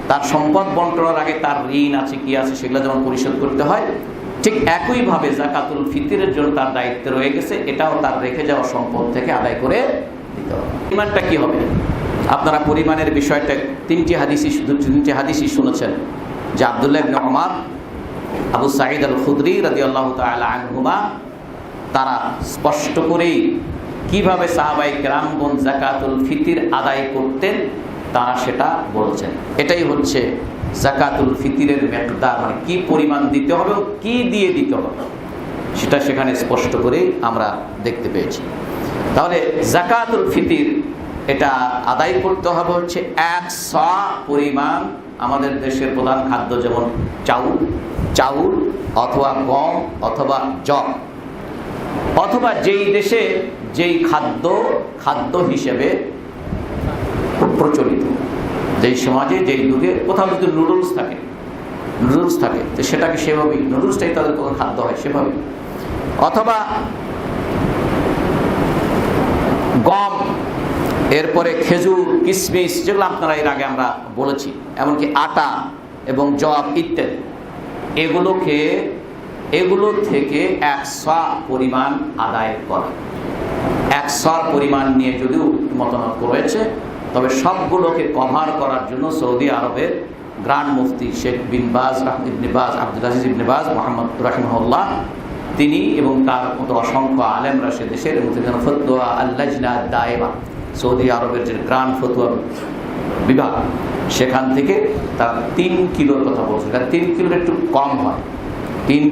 তার সম্পদ বন্টনের আগে তার ঋণ আছে কি আছে সেগুলো যেমন পরিশোধ করতে হয়, ঠিক একইভাবে যাকাতুল ফিতরের জন্য তার দায়িত্ব রয়ে গেছে, এটাও তার রেখে যাওয়া সম্পদ থেকে আদায় করে দিতে হবে। পরিমাণটা কি হবে? আপনারা পরিমাণের বিষয়টা তিনটি হাদিসই শুনেছেন যে আব্দুল্লাহ ইবনে ওমর, আবু সাঈদ আল খুদরি রাদিয়াল্লাহু তাআলা আনহুমা তারা স্পষ্ট করেই কিভাবে সাহাবায়ে কেরামগণ যাকাতুল ফিতর আদায় করতেন তারা সেটা বলেছেন। এটাই হচ্ছে যাকাতুল ফিতরের মিকদার, মানে কি পরিমাণ দিতে হবে, কি দিয়ে দিতে হবে, সেটা সেখানে স্পষ্ট করে আমরা দেখতে পেয়েছি। তাহলে যাকাতুল ফিতর এটা আদায় করতে হবে হচ্ছে 100 পরিমাণ। আমাদের দেশের প্রধান খাদ্য যেমন চাউল অথবা গম অথবা যব, অথবা যেই দেশে যেই খাদ্য হিসেবে প্রচলিত, যেই সমাজে যেই যুগে কোথাও যদি নুডলস থাকে তো সেটাকে সেভাবেই, নুডলসটাই তাদের কোনো খাদ্য হয় সেভাবে, অথবা গম, এরপরে খেজুর, কিশমিশ, যেগুলো আপনারা এর আগে আমরা বলেছি, এমনকি আটা এবং জব ইত্যাদি, এগুলো থেকে 100 পরিমাণ আদায় করা। 100 পরিমাণ নিয়ে যদিও মতামত রয়েছে, তবে সবগুলোকে কভার করার জন্য সৌদি আরবের গ্র্যান্ড মুফতি শেখ বিন বাজ ইবনে বাজ, আব্দুল আজিজ ইবনে বাজ মুহাম্মদ রাহিমাহুল্লাহ, তিনি এবং তার মতো অসংখ্য আলেমরা সে দেশের ফতোয়া আল-লাজনা দায়েমা, সৌদি আরবের যে গ্রান্ড ফতোয়া বিভাগ, সেখান থেকে তার 3 কিলোর কথা বলছে। 3 কিলোর একটু কম হয়, 3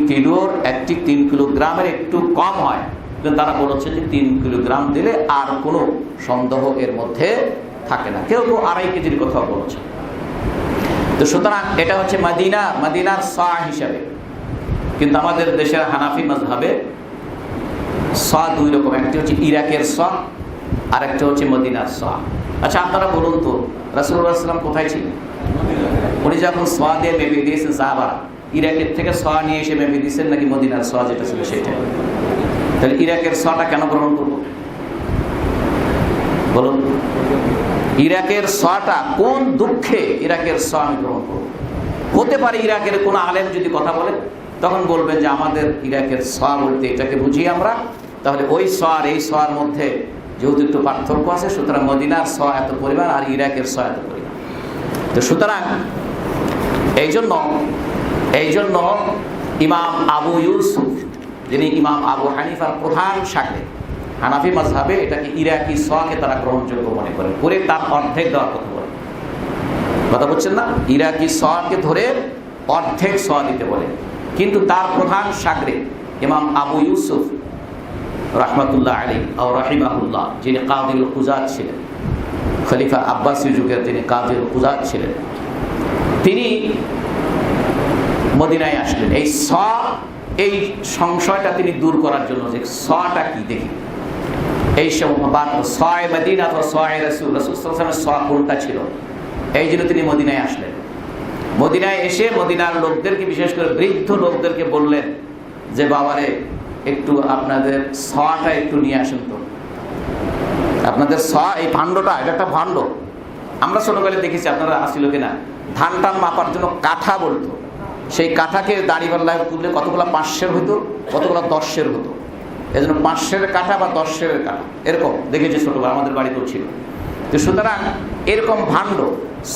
কিলোগ্রামের একটু কম হয়, কিন্তু তারা বলেছে যে 3 কিলোগ্রাম দিলে আর কোনো সন্দেহ এর মধ্যে থাকে না। কেউ 2.5 কেজির কথা বলেছে। তো সুতরাং এটা হচ্ছে মদিনার সা হিসাবে। কিন্তু আমাদের দেশের হানাফি মাযহাবে সা 2 রকম, একটি হচ্ছে ইরাকের সা আর একটা হচ্ছে মদিনার সা। আচ্ছা আপনারা বলুন তো, রাসূলুল্লাহ সাল্লাল্লাহু আলাইহি ওয়াসাল্লাম কোথায় ছিলেন? উনি যখন সা দিয়ে মেপে দিয়েছেন সাহাবারা, ইরাকের থেকে সা নিয়ে এসে মেপে দিয়েছেন নাকি মদিনার সা যেটা ছিল সেটা? তাহলে ইরাকের সাটা কেন গ্রহণ করব বলুন? ইরাকের সাটা কোন দুঃখে ইরাকের সা আমি গ্রহণ করব? হতে পারে ইরাকের কোন আলেম যদি কথা বলে তখন বলবেন যে আমাদের ইরাকের সা বলতে এটাকে বুঝি আমরা, তাহলে ওই সা আর এই সার মধ্যে যেহেতু একটু পার্থক্য আছে, সুতরাং মদিনার সা এত পরিমাণ আর ইরাকের সা এত পরিমাণ। তো সুতরাং এই জন্য ইমাম আবু ইউসুফ, যিনি ইমাম আবু হানিফার প্রধান শাগির্দ, হানাফি মাযহাবে এটাকে ইরাকি সাকে তারা গ্রহণযোগ্য মনে করেন, করে তার অর্ধেক দেওয়ার কথা বলে। কথা বলছেন না? ইরাকি সাকে ধরে অর্ধেক সা দিতে বলে। কিন্তু তার প্রধান শাগির্দ ইমাম আবু ইউসুফ রাহমাতুল্লাহ আলাইহি ও রাহিমাহুল্লাহ, যিনি কাযীউল কুযাত ছিলেন, খলিফা আব্বাসী যুগের তিনি কাযীউল কুযাত ছিলেন, তিনি মদিনায় আসলেন এই সংশয়টা তিনি দূর করার জন্য যে সাটা কি দেখি, এই সময় মদিনা অথবা রাসূল সাল্লাল্লাহু আলাইহি ওয়াসাল্লামের সা কোনটা ছিল, এই জন্য তিনি মদিনায় আসলেন। মদিনায় এসে মদিনার লোকদেরকে, বিশেষ করে বৃদ্ধ লোকদেরকে বললেন যে বাবারে একটু আপনাদের সাটা একটু নিয়ে আসেন তো, আপনাদের সা, এই ভাণ্ডটা, এটা একটা ভাণ্ড, আমরা ছোটবেলায় দেখেছি, আপনারা আসছিল কিনা, ধান টান মাপার জন্য কাঠা বলতো। সেই কাঠাকে দাঁড়িপাল্লায় তুললে কতগুলো 500 হতো, কতগুলো 10 হতো। এই জন্য 500 কাঠা বা 10 কাঠা এরকম দেখেছি ছোটবেলা, আমাদের বাড়িতেও ছিল। তো সুতরাং এরকম ভাণ্ড,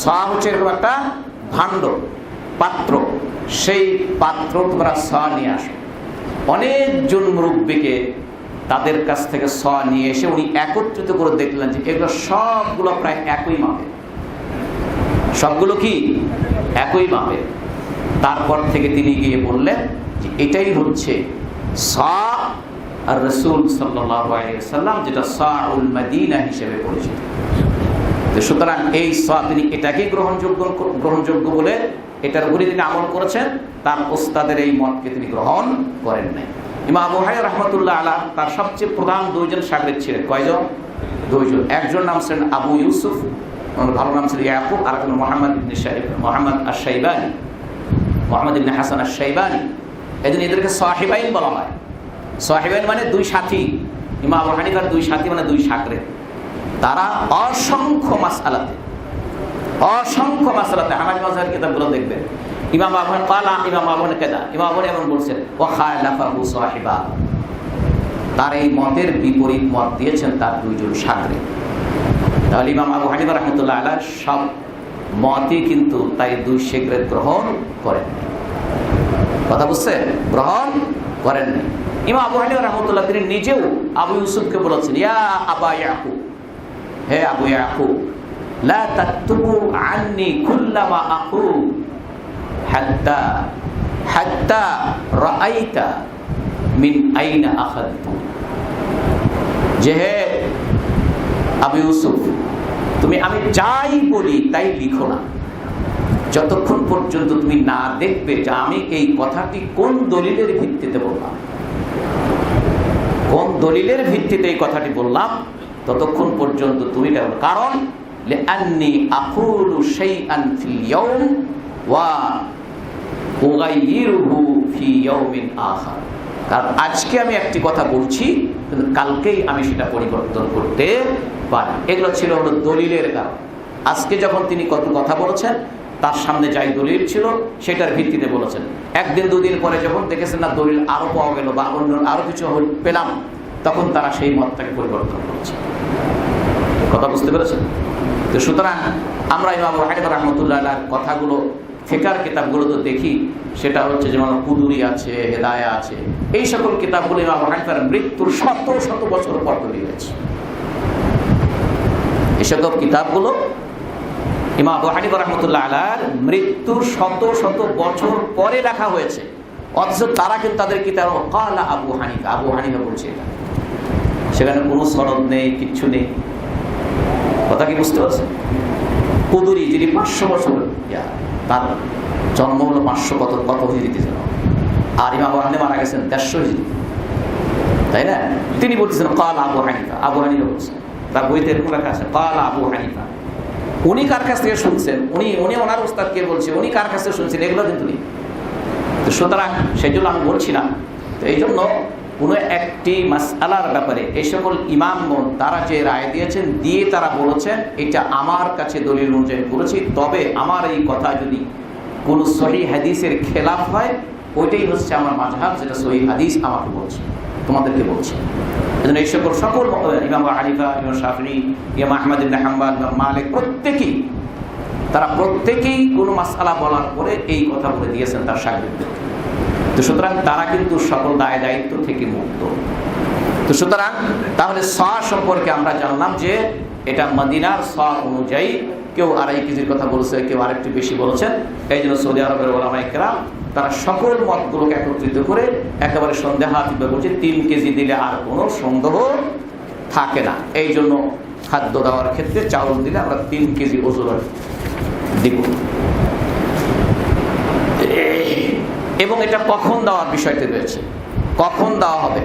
সা হচ্ছে এরকম একটা ভাণ্ড পাত্র, সেই পাত্র তোমরা সা নিয়ে আসো। অনেকজন মুরব্বীকে তাদের কাছ থেকে সা নিয়ে এসে উনি একত্রিত করে দেখলেন যে এগুলো সবগুলো প্রায় একই মাপে, সবগুলো কি একই মাপে। তারপর থেকে তিনি গিয়ে বললেন যে এটাই হচ্ছে সা আর রাসূল সাল্লাল্লাহু আলাইহি ওয়াসাল্লাম, যেটা সাউল মদিনা হিসেবে পরিচিত। তো সুতরাং এই সা তিনি এটাকেই গ্রহণযোগ্য বলে এটার উপরে তিনি আমল করেছেন, তার ওস্তাদের এই মতকে তিনি গ্রহণ করেন নাই। ইমাম আবু হানিফা রাহমাতুল্লাহ আলাইহি তার সবচেয়ে প্রধান দুইজন শাগির্দ ছিলেন। কয়জন? দুইজন। একজন নাম ছিলেন আবু ইউসুফ, ওনার ভালো নাম ছিল ইয়াকুব, আর একজন মোহাম্মদ আশ-শাইবানি, মোহাম্মদ ইবনে হাসান আশ-শাইবানি। এজন্য এদেরকে সাহিবাইন বলা হয়। সাহিবাইন মানে দুই সাথী। ইমাম আবু হানিফার দুই সাথী মানে দুই শাগির্দ। তারা অসংখ্য মাসআলাতে হানাফি মাযহাবের কিতাবগুলো দেখবেন, ইমাম আবু ক্বালা ইমাম আবু কাদা, ইমাম আবু এমন বলছেন ওয়া খালাফাহু সাহিবা, তার এই মতের বিপরীত মত দিয়েছেন তার দুইজন শাগির্দ। তাহলে ইমাম আবু হানিফা রাহমাতুল্লাহ আলাইহি সব মতই কিন্তু তাই দুই শাগির্দ গ্রহণ করেন। কথা বুঝছেন? গ্রহণ করেন না। ইমাম আবু হানিফা রাহমাতুল্লাহ তিনি নিজেও আবু ইউসুফকে বলেছেন, ইয়া আবা ইয়াকুব, হে আবু ইয়াকুব, লা তাকতুবু আন্নি কুল্লামা আকুল হাত্তা রাআইতা মিন আইনা আখাযতু। যে হে আবু ইউসুফ, তুমি আমি যাই বলি তাই লিখো না, যতক্ষণ পর্যন্ত তুমি না দেখবে যে আমি এই কথাটি কোন দলিলের ভিত্তিতে বললাম, কোন দলিলের ভিত্তিতে এই কথাটি বললাম, ততক্ষণ পর্যন্ত তুমি দেখো। কারণ লিআন্নি আকুলু শাইআন ফিল ইয়াউম ওয়া উগাইয়িরুহু ফি ইয়াউমিন আখার। কারণ আজকে আমি একটি কথা বলছি, কিন্তু কালকেই আমি সেটা পরিবর্তন করতে পারি। এগুলো ছিল হলো দলিলের কারণ। আজকে যখন তিনি কত কথা বলেছেন, তার সামনে যাই দলিল ছিল সেটার ভিত্তিতে বলেছেন। একদিন দুদিন পরে যখন দেখেছেন না দলিল আরো পাওয়া গেল বা অন্য আরো কিছু পেলাম, তখন তারা সেই মতটাকে পরিবর্তন করেছে। কথা বুঝতে পেরেছেন? তো সুতরাং আমরা ইমাম আবু হানিফা রাহমাতুল্লাহ আলাইহির কথাগুলো ফিকহের কিতাবগুলো তো দেখি, সেটা হচ্ছে যেমন কুদুরি আছে, হেদায়া আছে, এই সকল কিতাবগুলো ইমাম আবু হানিফার মৃত্যুর শত বছর পর তৈরি হয়েছে। এই সকল কিতাবগুলো ইমাম আবু হানিফা রাহমাতুল্লাহ আলাইহির মৃত্যুর শত বছর পরে লেখা হয়েছে, অথচ তারা কিন্তু তাদের কিতাব ক্বালা আবু হানিফা বলছে। এটা সেখানে কোনো সনদ নেই, কিচ্ছু নেই। কথা কি বুঝতে পারছেন? কুদুরি যিনি 500 বছর, তার জন্ম হলো 500 কত হিজরিতে ছিল, আর ইমাম আবু হানিফা মারা গেছেন 150 হিজরি, তাই না? তিনি বলতেছেন ক্বালা আবু হানিফা বলছেন, তার বইতে এরকম লেখা আছে ক্বালা আবু হানিফা। উনি কার কাছ থেকে শুনছেন, উনি ওনার উস্তাদকে বলছে, উনি কার কাছ থেকে শুনছেন, এগুলো কিন্তু নেই। তো সুতরাং সেই জন্য আমি বলছিলাম, তো এই জন্য কোনো একটি মাসআলার ব্যাপারে এই সকল ইমামগণ তারা যে রায় দিয়েছেন, দিয়ে তারা বলেছেন এটা আমার কাছে দলিল অনুযায়ী করেছি, তবে আমার এই কথা যদি কোনো সহিহ হাদিসের খেলাফ হয়, ওইটাই হচ্ছে আমার মাযহাব, যেটা সহিহ হাদিস আমাকে বলছে, তোমাদেরকে বলছে। এজন্য এই সকল ইমাম আবু হানিফা, ইমাম শাফিঈ, ইমাম আহমদ ইবনে হাম্বল, ইমাম মালিক প্রত্যেকেই কোনো মাসআলা বলার পরে এই কথা বলে দিয়েছেন তার শাগির্দদেরকে। তো সুতরাং তারা কিন্তু সকল দায় দায়িত্ব থেকে মুক্ত। তো সুতরাং তাহলে সা সম্পর্কে আমরা জানলাম যে এটা মদিনার সা অনুযায়ী, কেউ 2.5 কেজির কথা বলেছে, কেউ আরেকটু বেশি বলেছেন। এই জন্য সৌদি আরবের ওলামায়ে কেরাম তারা সকল মতগুলোকে একত্রিত করে একেবারে সন্দেহাতীত বলছে 3 কেজি দিলে আর কোনো সন্দেহ থাকে না। এই জন্য খাদ্য দেওয়ার ক্ষেত্রে চাউল দিলে আমরা 3 কেজি ওজন দিব। এবং এটা কখন দেওয়ার বিষয়টি রয়েছে, কখন দেওয়া হবে।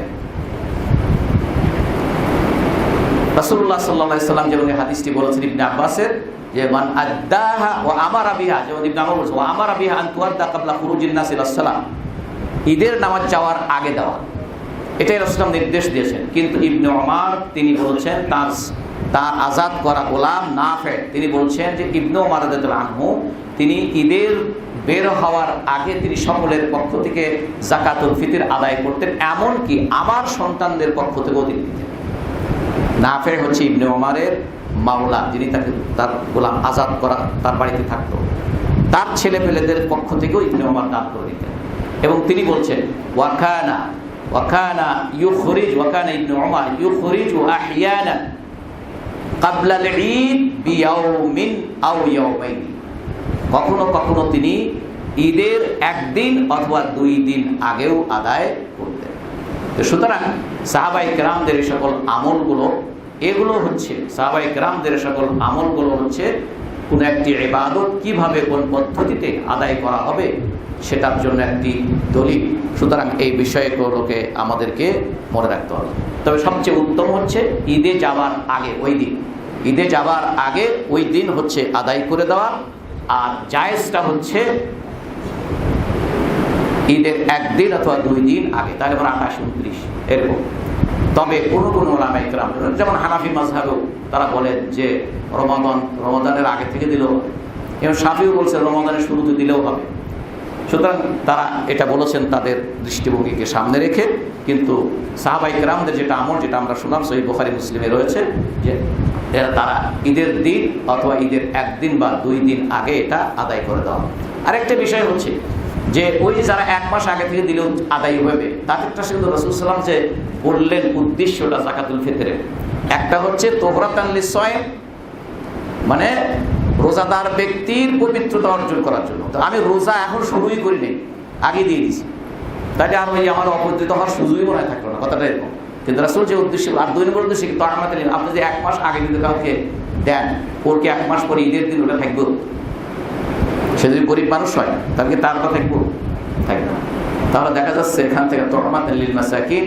রাসূলুল্লাহ সাল্লাল্লাহু আলাইহি ওয়াসাল্লাম যেমন হাদিসটি বলেছেন ইবনে আব্বাসের, যে মান আদ্দাহা ওয়া আমারা বিহা, যেমন ইবনে আমর বলেছেন ওয়া আমারা বিহা আন তুআদ্দা ক্বাবলা খুরুজিন নাস ইলা সালাম, ঈদের নামাজ যাওয়ার আগে দেওয়া, এটাই রাসূলুল্লাহ নির্দেশ দিয়েছেন। কিন্তু ইবনে ওমর তিনি বলেছেন তার আজাদ করা গোলাম নাফে, তিনি বলছেন যে ইবনে ওমর রাদিয়াল্লাহু আনহু তিনি ঈদের বের হওয়ার আগে তিনি সকলের পক্ষ থেকে যাকাতুল ফিতর আদায় করতেন, এমনকি আমার সন্তানদের পক্ষ থেকেও তিনি দিতেন। নাফে হচ্ছে ইবনে ওমরের মাওলা, যিনি তাকে তার গোলাম আজাদ করা তার বাড়িতে থাকতো, তার ছেলে পেলেদের পক্ষ থেকেও ইবনে ওমর দান করে দিতেন। এবং তিনি বলছেন ওয়াকানা ইবনে ওমর ইউখরিজু আহইয়ানা ক্বাবলা আল-ঈদ বিয়াউমিন আও ইয়াউমাইন, কখনো কখনো তিনি ঈদের একদিন অথবা 2 দিন আগেও আদায় করতেন। তো সুতরাং সাহাবায়ে কেরামদের এই সকল আমলগুলো হচ্ছে কোন একটি ইবাদত কিভাবে কোন পদ্ধতিতে আদায় করা হবে সেটার জন্য একটি দলিল। সুতরাং এই বিষয়গুলোকে আমাদেরকে মনে রাখতে হবে। তবে সবচেয়ে উত্তম হচ্ছে ঈদে যাওয়ার আগে ওই দিন হচ্ছে আদায় করে দেওয়া, আর জায়েজটা হচ্ছে ঈদের 1 দিন অথবা 2 দিন আগে, তাহলে 28, 29 এরকম। তবে কোনো উলামায়ে কেরাম যেমন হানাফি মাযহাবেও তারা বলেন যে রমাদানের আগে থেকে দিলেও হবে, এবং শাফিও বলছে রমাদানের শুরুতে দিলেও হবে। সুতরাং তারা এটা বলেছেন তাদের দৃষ্টিভঙ্গিকে সামনে রেখে। কিন্তু সাহাবায়ে কেরামদের যেটা আমল, যেটা আমরা শুনলাম সহিহ বুখারী মুসলিমে রয়েছে, যে তারা ঈদের দিন অথবা ঈদের 1 দিন বা 2 দিন আগে এটা আদায় করে দেওয়া। আরেকটা বিষয় হচ্ছে যে ওই যারা 1 মাস আগে থেকে দিলেও আদায় হবে, তাদেরটা কিন্তু রাসূল সাল্লাল্লাহু আলাইহি ওয়াসাল্লাম যে বললেন উদ্দেশ্যটা যাকাতুল ফিতরের, একটা হচ্ছে তোহরাতান লিস-সায়ম, মানে রোজাদার ব্যক্তির পবিত্রতা অর্জন করার জন্য। তো আমি রোজা এখন শুরুই করি নাই, আগে দিয়ে দিয়েছি, তাহলে আর ওই আমার অপবিত্র হওয়ার সুযোগই মনে থাকলো না, কথাটা এরকম। কিন্তু রাসূল যে উদ্দেশ্য, আর 2 নম্বর উদ্দেশ্য কিন্তু আপনি যে 1 মাস আগে যদি কাউকে দেন, ওর কি 1 মাস পরে ঈদের দিন ওটা থাকবো? সে যদি গরিব মানুষ হয় তাহলে তার কথা থাকবো? থাকবে না। তাহলে দেখা যাচ্ছে এখান থেকে তুহমাতাল লিল মাসাকিন,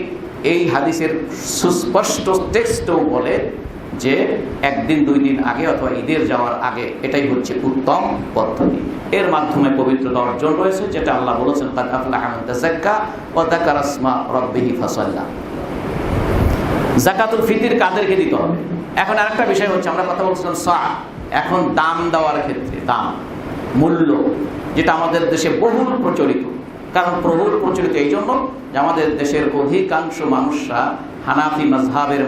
এই হাদিসের সুস্পষ্ট টেক্সটও বলে যে 1 দিন 2 দিন আগে অথবা ঈদের যাওয়ার আগে এটাই হচ্ছে উত্তম পদ্ধতি। এর মাধ্যমে পবিত্রতা অর্জন রয়েছে, যেটা আল্লাহ বলেছেন কাদ আফলাহা মান তাযাক্কা ওয়া যাকারা ইসমা রাব্বিহি ফাসাল্লা। যাকাতুল ফিতর কাদেরকে দিতে হবে? এখন আরেকটা বিষয় হচ্ছে, আমরা কথা বলছিলাম এখন দাম দেওয়ার ক্ষেত্রে, দাম মূল্য, যেটা আমাদের দেশে বহুল প্রচলিত। কারণ বহুল প্রচলিত এই জন্য যে আমাদের দেশের অধিকাংশ মানুষরা হানাফি মাযহাবের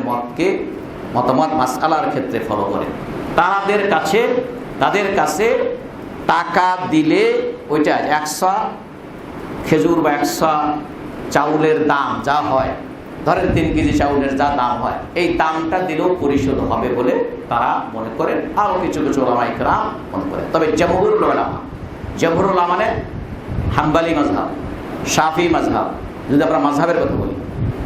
মতামত মাসআলার ক্ষেত্রে ফলো করে। তাদের কাছে টাকা দিলে ওইটা 100 খেজুর বা 100 চাউলের দাম যা হয়, ধরেন 3 কেজি চাউলের যা দাম হয়, এই দামটা দিলেও পরিশোধ হবে বলে তারা মনে করেন। আরও কিছু উলামায়ে কেরাম মনে করেন। তবে জমহুরুল উলামা মানে হাম্বলি মাযহাব, শাফি মাযহাব, যদি আমরা মাযহাবের কথা বলি,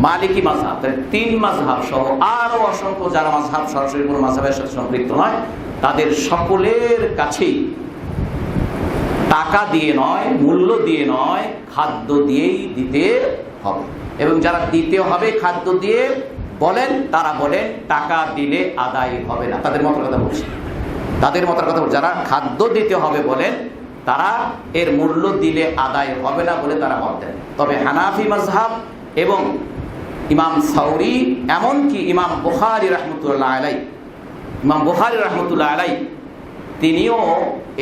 মালিকি মাযহাব, তাহলে 3 মাযহাব সহ আরও অসংখ্য যারা মাযহাব সরাসরি কোনো মাযহাবের সাথে সম্পৃক্ত নয়, তাদের সকলের কাছেই টাকা দিয়ে নয়, মূল্য দিয়ে নয়, খাদ্য দিয়েই দিতে হবে। এবং যারা দিতে হবে খাদ্য দিয়ে বলেন, তারা বলেন টাকা দিলে আদায় হবে না। তাদের মতের কথা বলছি, যারা খাদ্য দিতে হবে বলেন, তারা এর মূল্য দিলে আদায় হবে না বলে তারা মত দেন। তবে হানাফি মাযহাব এবং ইমাম সাউরি, এমনকি ইমাম বুখারী রাহমাতুল্লাহ আলাইহি, তিনিও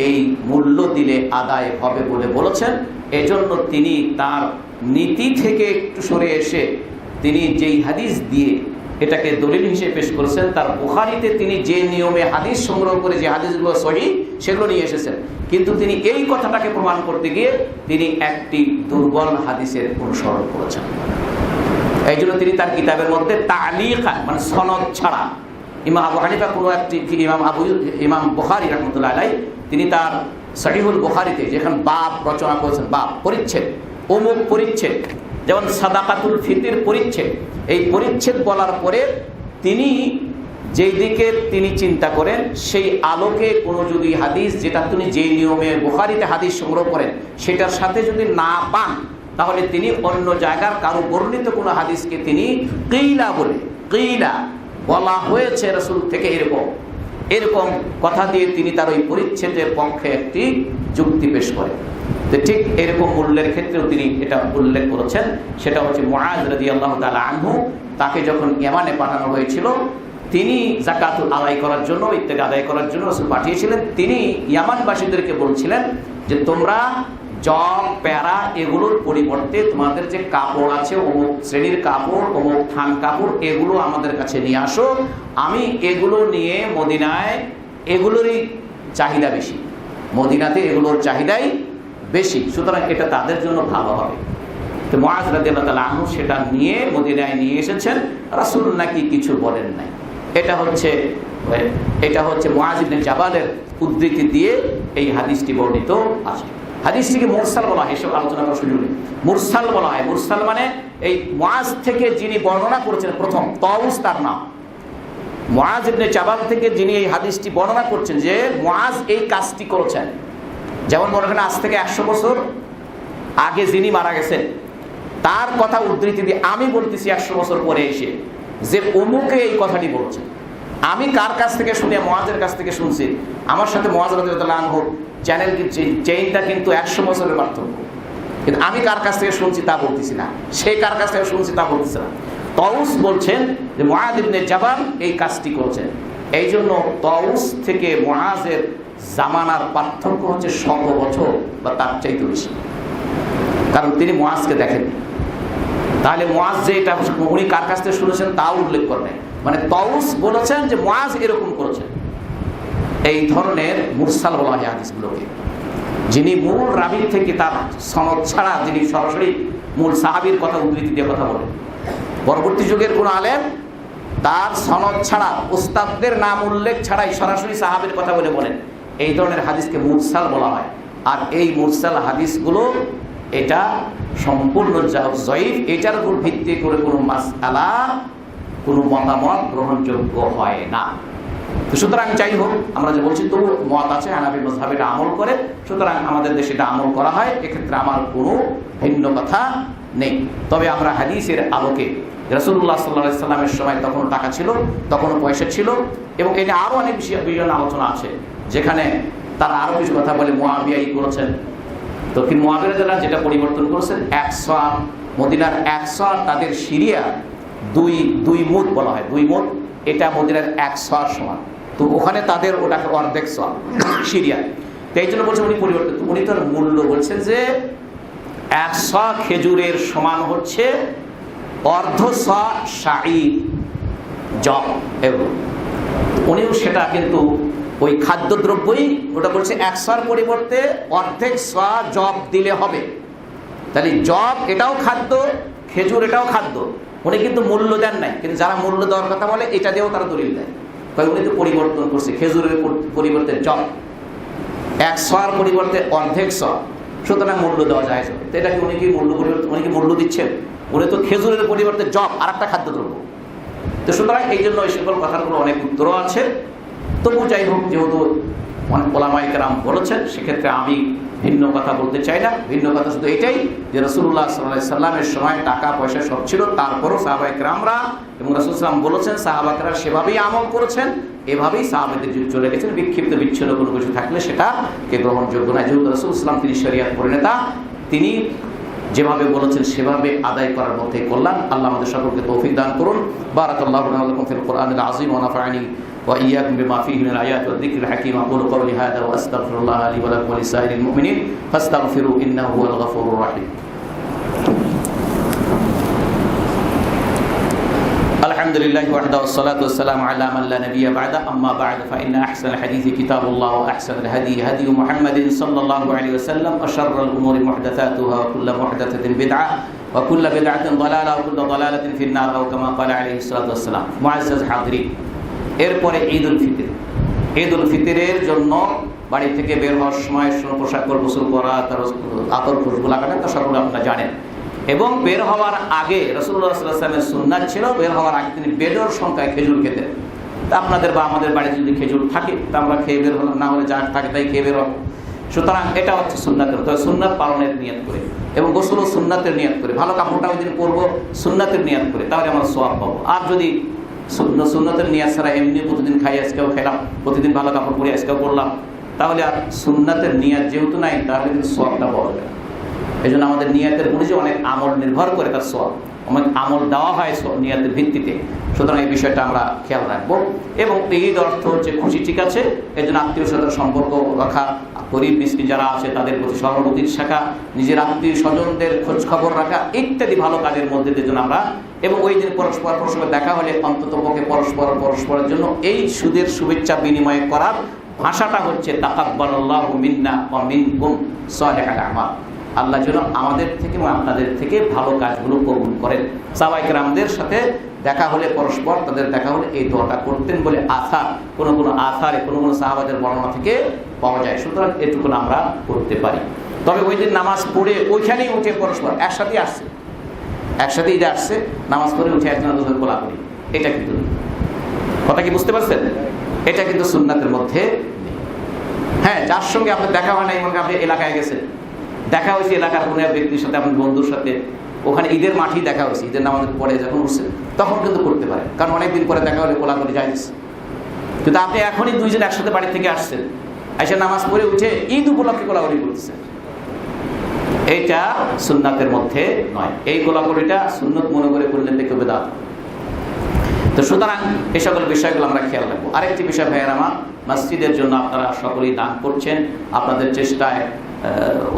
এই মূল্য দিলে আদায় হবে বলে বলেছেন। এজন্য তিনি তার নীতি থেকে একটু সরে এসে তিনি যেই হাদিস দিয়ে এটাকে দলিল হিসেবে পেশ করেছেন, তার বুখারীতে তিনি যে নিয়মে হাদিস সংগ্রহ করে যে হাদিসগুলো সহিহ সেগুলো নিয়ে এসেছেন, কিন্তু তিনি এই কথাটাকে প্রমাণ করতে গিয়ে তিনি একটি দুর্বল হাদিসের অনুসরণ করেছেন। এই জন্য তিনি তার কিতাবের মধ্যে তালিকা, মানে সনদ ছাড়া, ইমাম আবু হানিফা কোনো একটি ইমাম বুখারী রাহমাতুল্লাহ আলাইহি তিনি তার সহিহুল বুখারীতে যেখানে বাব রচনা করেছেন, বাব পরিচ্ছেদ, অমুক পরিচ্ছেদ, যেমন সাদাকাতুল ফিতর পরিচ্ছেদ, এই পরিচ্ছেদ বলার পরে তিনি যেই দিকে তিনি চিন্তা করেন সেই আলোকে কোনো যদি হাদিস, যেটা তিনি যে নিয়মে বুখারীতে হাদিস সংগ্রহ করেন সেটার সাথে যদি না পান, তাহলে তিনি অন্য জায়গার কারো বর্ণিত কোনো হাদিসকে তিনি কিলা বলা হয়েছে রাসূল থেকে এরকম কথা দিয়ে তিনি তার ওই পরিচ্ছেদের পক্ষে একটি যুক্তি পেশ করেন। তো ঠিক এরকম মূল্যের ক্ষেত্রেও তিনি এটা উল্লেখ করেছেন। সেটা হচ্ছে মুআয রাদিয়াল্লাহু তাআলা আনহু, তাকে যখন ইয়ামানে পাঠানো হয়েছিল তিনি যাকাতুল আদায় করার জন্য, ইত্যাদি আদায় করার জন্য রাসূল পাঠিয়েছিলেন। তিনি ইয়ামানবাসীদেরকে বলছিলেন যে তোমরা জব, প্যারা এগুলোর পরিবর্তে তোমাদের যে কাপড় আছে, অমুক শ্রেণীর কাপড়, অমুক থান কাপড়, এগুলো আমাদের কাছে নিয়ে আসো। আমি এগুলো নিয়ে মদিনায়, এগুলোরই চাহিদা বেশি, মদিনাতে এগুলোর চাহিদাই বেশি, সুতরাং এটা তাদের জন্য ভালো হবে। তো মুআজ রাদিয়াল্লাহু তাআলা আনহু সেটা নিয়ে মদিনায় নিয়ে এসেছেন, রাসূল নাকি কিছু বলেন নাই। এটা হচ্ছে মুআজ ইবনে জাবালের উদ্ধৃতি দিয়ে এই হাদিসটি বর্ণিত আছে। হাদিসটিকে মুরসাল বলা হয়, এসব আলোচনা করার সুযোগ নেই। মুরসাল বলা হয়, মুরসাল মানে এই মুআজ থেকে যিনি বর্ণনা করেছেন প্রথম, তাউস তার নাম, মুআজ ইবনে জাবাল থেকে যিনি এই হাদিসটি বর্ণনা করছেন যে মুআজ এই কাজটি করেছেন। যেমন মনে করেন আজ থেকে 100 বছর আগে যিনি মারা গেছেন তার কথা উদ্ধৃতি দিয়ে আমি বলতেছি 100 বছর পরে এসে যে অমুকে এই কথাটি বলছেন। আমি কার কাছ থেকে শুনে? মুআজের কাছ থেকে শুনছি। আমার সাথে মুআজ রাদিয়াল্লাহু আনহু চ্যানেল চেইনটা কিন্তু 100 বছরের পার্থক্য, কিন্তু আমি কার কাছ থেকে শুনছি তা বলতেছি না, সে কার কাছ থেকে শুনছি তা বলতেছি না। তাউস বলছেন যে মুআজ ইবনে জাবাল এই কাজটি করেছেন। এই জন্য তাউস থেকে মুআজের জামানার পার্থক্য হচ্ছে 100 বছর বা তার চাইতে বেশি, কারণ তিনি মুআজকে দেখেন। তাহলে মুআজ যে এটা উনি কার কাছ থেকে শুনেছেন তাও উল্লেখ করবেন, মানে তাউস বলেছেন যে মুআজ এরকম করেছেন। এই ধরনের মুরসাল বলা হয় হাদিসগুলোকে, যিনি মূল রাবীর থেকে তার সনদ ছাড়া, যিনি সরাসরি মূল সাহাবীর কথা উদ্ধৃতি দিয়ে কথা বলেন। পরবর্তী যুগের কোন আলেম তার সনদ ছাড়া, উস্তাদদের নাম উল্লেখ ছাড়াই সরাসরি সাহাবীর কথা বলেন, এই ধরনের হাদিসকে মুরসাল বলা হয়। আর এই মুরসাল হাদিসগুলো এটা সম্পূর্ণ জয়ীফ, এটার উপর ভিত্তি করে কোনো মাসআলা, কোনো মতামত গ্রহণযোগ্য হয় না। তো সুতরাং যাই হোক, আমরা যে বলছি তো মত আছে হানাফি মাযহাব এটা আমল করে, সুতরাং আমাদের দেশে এটা আমল করা হয়, এক্ষেত্রে আমার কোনো ভিন্ন কথা নেই। তবে আমরা হাদিসের আলোকে রাসূলুল্লাহ সাল্লাল্লাহু আলাইহি সাল্লামের সময় তখন টাকা ছিল, তখন পয়সা ছিল, এবং এটা আরও অনেক বিষয় আলোচনা আছে যেখানে তারা আরও কিছু কথা বলে। মুআবিয়াই করেছেন, তো কি মুআবিয়া যারা যেটা পরিবর্তন করেছেন 100 মদিনার 100 তাদের সিরিয়া দুই মুদ বলা হয়, 2 মুদ, এটা মদিনার 100 সমান। তো ওখানে তাদের ওটাকে অর্ধেক সিরিয়া, তো এই জন্য বলছে উনি পরিবর্তন, উনি তার মূল্য বলছেন যে 100 খেজুরের সমান হচ্ছে অর্ধ শাঈর জব, এবং উনিও সেটা কিন্তু ওই খাদ্যদ্রব্যই ওটা বলছে 100 পরিবর্তে অর্ধেক জব দিলে হবে। তাহলে জব এটাও খাদ্য, খেজুর এটাও খাদ্য, উনি কিন্তু মূল্য দেন নাই, কিন্তু যারা মূল্য দেওয়ার কথা বলে এটা দিয়েও তারা দলিল দেয়, তাই উনি তো পরিবর্তন করছে, খেজুরের পরিবর্তে জব, 100 পরিবর্তে অর্ধেক সুতরাং মূল্য দেওয়া যায়। তো এটা কি উনি কি মূল্য পরিবর্তন, উনি কি মূল্য দিচ্ছেন? উনি তো খেজুরের পরিবর্তে জব আর একটা খাদ্যদ্রব্য। তো সুতরাং এই জন্য এই সকল কথাগুলো অনেক উত্তরও আছে। তবু যাই হোক, যেহেতু অনেক ওলামায়ে কেরাম বলেছেন, সেক্ষেত্রে আমি ভিন্ন কথা বলতে চাই না। ভিন্ন কথা শুধু এটাই যে রাসূলুল্লাহ সাল্লাল্লাহু আলাইহি সাল্লামের সময় টাকা পয়সা সব ছিল, তারপরও সাহাবায়ে কেরামরা এবং রাসূল সাল্লাল্লাহু আলাইহি বলেছেন সাহাবাকেরা সেভাবেই আমল করেছেন, এভাবেই সাহাবাদের যুগ চলে গেছেন। বিক্ষিপ্ত বিচ্ছিন্ন কোনো কিছু থাকলে সেটাকে গ্রহণযোগ্য নয়। যেহেতু রাসূল সাল্লাল্লাহু আলাইহি সাল্লাম তিনি শরীয়ত পরিণেতা, তিনি যেভাবে বলেছেন সেভাবে আদায় করার মধ্যে কল্যাণ। আল্লাহ আমাদের সকলকে তৌফিক দান করুন। বারাকাল্লাহু লাকুম ফিল কুরআনিল আযীম ওয়া নাফা'নি وإياكم بما فيه من الآيات والذكر الحكيم. أقول قولي هذا وأستغفر الله لي ولكم ولسائر المؤمنين فاستغفروا إنه هو الغفور الرحيم. الحمد لله وحده والصلاة والسلام على من لا نبي بعده. أما بعد فإن أحسن الحديث كتاب الله وأحسن الهدي هدي محمد صلى الله عليه وسلم وشر الأمور محدثاتها وكل محدثة بدعة وكل بدعة ضلالة وكل ضلالة في النار أو كما قال عليه الصلاة والسلام. معزز حاضرين, এরপরে ঈদুল ফিতর। ঈদুল ফিতরের জন্য বাড়ি থেকে বের হওয়ার সময় পোশাক পরে গোসল করা, তার আতর খুশবু লাগানো, তা সকলে আপনারা জানেন। এবং বের হওয়ার আগে রাসূলুল্লাহ সাল্লাল্লাহু আলাইহি ওয়াসাল্লামের সুন্নাত ছিল বের হওয়ার আগে তিনি বেজোড় সংখ্যায় খেজুর খেতেন। তা আপনাদের বা আমাদের বাড়িতে যদি খেজুর থাকে তা আমরা খেয়ে বের হলাম, না হলে যা থাকে তাই খেয়ে বের হবো। সুতরাং এটা হচ্ছে সুন্নাতের, তবে সুন্নাত পালনের নিয়ত করে এবং গোসলও সুন্নাতের নিয়ত করে, ভালো কাপড়টা ওই দিন পরবো সুন্নাতের নিয়ত করে, তাহলে আমরা সওয়াব পাবো। আর যদি সুন্নতের নিয়াত ছাড়া এমনি প্রতিদিন খাই আজকেও খেলাম, প্রতিদিন ভালো কাপড় পরে আজকেও পরলাম, তাহলে আর সুন্নাতের নিয়াত যেহেতু নাই তাহলে কিন্তু সওয়াবটা পাওয়া যায় না। এই জন্য আমাদের নিয়াতের উপরে যে অনেক আমল নির্ভর করে তার সওয়াব। আমল দেওয়া হয় নিয়তের ভিত্তিতে। সুতরাং এই বিষয়টা আমরা খেয়াল রাখবো। এবং ঈদ অর্থ হচ্ছে খুশি, ঠিক আছে, এই জন্য আত্মীয় স্বজনের সম্পর্ক রাখা, গরিব মিসকিন যারা আছে তাদের প্রতি সহানুভূতি শেখা, নিজের আত্মীয় স্বজনদের খোঁজ খবর রাখা ইত্যাদি ভালো কাজের মধ্যে দিয়ে জন্য আমরা, এবং ওই দিন পরস্পর দেখা হলে অন্তত পক্ষে পরস্পরের জন্য এই সুদের শুভেচ্ছা বিনিময় করার ভাষাটা হচ্ছে তাকাব্বালাল্লাহু মিন্না ওয়া মিনকুম সালিহাল আমাল। আল্লাহ যেন আমাদের থেকে এবং আপনাদের থেকে ভালো কাজগুলো কবুল করেন। সাহাবায়ে কেরামদের সাথে দেখা হলে পরস্পর তাদের দেখা হলে এই দোয়াটা করতেন বলে কোনো আথারে কোনো সাহাবাদের বর্ণনা থেকে পাওয়া যায়। সুতরাং এটুকু আমরা করতে পারি। তবে ওই দিন নামাজ পড়ে ওইখানেই উঠে পরস্পর একসাথেই আসছে নামাজ পড়ে উঠে একজন দুজন কোলাকুলি, এটা কিন্তু কথা কি বুঝতে পারছেন? এটা কিন্তু সুন্নাতের মধ্যে নেই। হ্যাঁ, যার সঙ্গে আপনার দেখা হয় না, এমন আপনি এলাকায় গেছেন, দেখা হয়েছে এলাকার কোনো ব্যক্তির সাথে, আপনার বন্ধুর সাথে, ওখানে ঈদের মাঠেই দেখা হয়েছে, ঈদের নামাজের পরে যখন উঠছে তখন কিন্তু করতে পারে, কারণ অনেকদিন পরে দেখা হলে কোলাকুলি যাইছে। কিন্তু আপনি এখনই দুইজন একসাথে বাড়ি থেকে আসছেন, এসে নামাজ পড়ে উঠে ঈদ উপলক্ষে কোলাকুলি করতেছেন, এইটা সুন্নাতের মধ্যে নয়। এই কোলাকুলিটা সুন্নত মনে করে করলে দেখে বেদাত। তো সুতরাং এই সকল বিষয়গুলো আমরা খেয়াল রাখবো। আরেকটি বিষয় ভাইয়ের আমার, মসজিদের জন্য আপনারা সকলেই দান করছেন, আপনাদের চেষ্টায়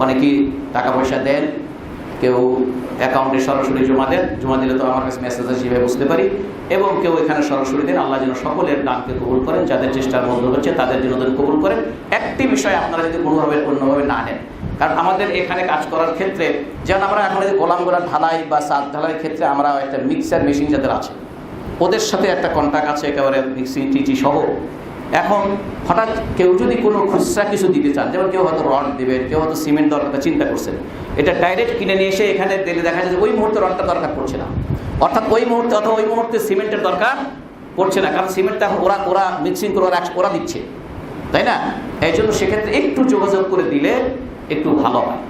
অনেকেই টাকা পয়সা দেন, কেউ অ্যাকাউন্টে সরাসরি জমা দিলে তো আমার কাছে মেসেজ হিসেবে বুঝতে পারি, এবং কেউ এখানে সরাসরি দেন। আল্লাহ যেন সকলের দানকে কবুল করেন, যাদের চেষ্টার মধ্যে হচ্ছে তাদের জন্য কবুল করেন। একটি বিষয় আপনারা যদি অন্যভাবে না নেন, কারণ আমাদের এখানে কাজ করার ক্ষেত্রে যেমন আমরা এখন গোলামগোলা ঢালাই বা ছাদ ঢালাইয়ের ক্ষেত্রে আমরা একটা মিক্সার মেশিন যাদের আছে ওদের সাথে একটা কন্ট্যাক্ট আছে একেবারে মিক্সি টিচি সহ। এখন হঠাৎ কেউ যদি কোনো খুচরা কিছু দিতে চান, যেমন কেউ হয়তো রড দেবেন, কেউ হয়তো সিমেন্ট দরকার চিন্তা করছেন, এটা ডাইরেক্ট কিনে নিয়ে এসে এখানে দিলে দেখা যায় যে ওই মুহূর্তে রডটা দরকার পড়ছে না, অর্থাৎ ওই মুহূর্তে সিমেন্টের দরকার পড়ছে না, কারণ সিমেন্টটা এখন ওরা মিক্সিং করে ওরা দিচ্ছে, তাই না? এই জন্য সেক্ষেত্রে একটু যোগাযোগ করে দিলে একটু ভালো হয়।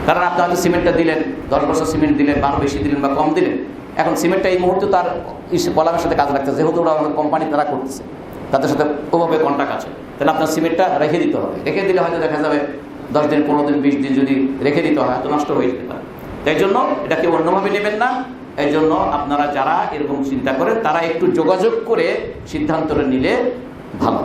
কারণ আপনি হয়তো সিমেন্টটা দিলেন, 10 বছর সিমেন্ট দিলেন, 12 বেশি দিলেন বা কম দিলেন, এখন সিমেন্টটা এই মুহূর্তে তার কলামের সাথে কাজ রাখতেছে, যেহেতু ওরা আমাদের কোম্পানি তারা করতেছে, তাদের সাথে ওভাবে কন্ট্যাক্ট আছে, তাহলে আপনার সিমেন্টটা রেখে দিতে হবে। রেখে দিলে হয়তো দেখা যাবে 10 দিন, 15 দিন, 20 দিন যদি রেখে দিতে হয় তো নষ্ট হয়ে যেতে পারে। তাই জন্য এটাকে অন্যভাবে নেবেন না। এই জন্য আপনারা যারা এরকম চিন্তা করেন তারা একটু যোগাযোগ করে সিদ্ধান্তটা নিলে ভালো।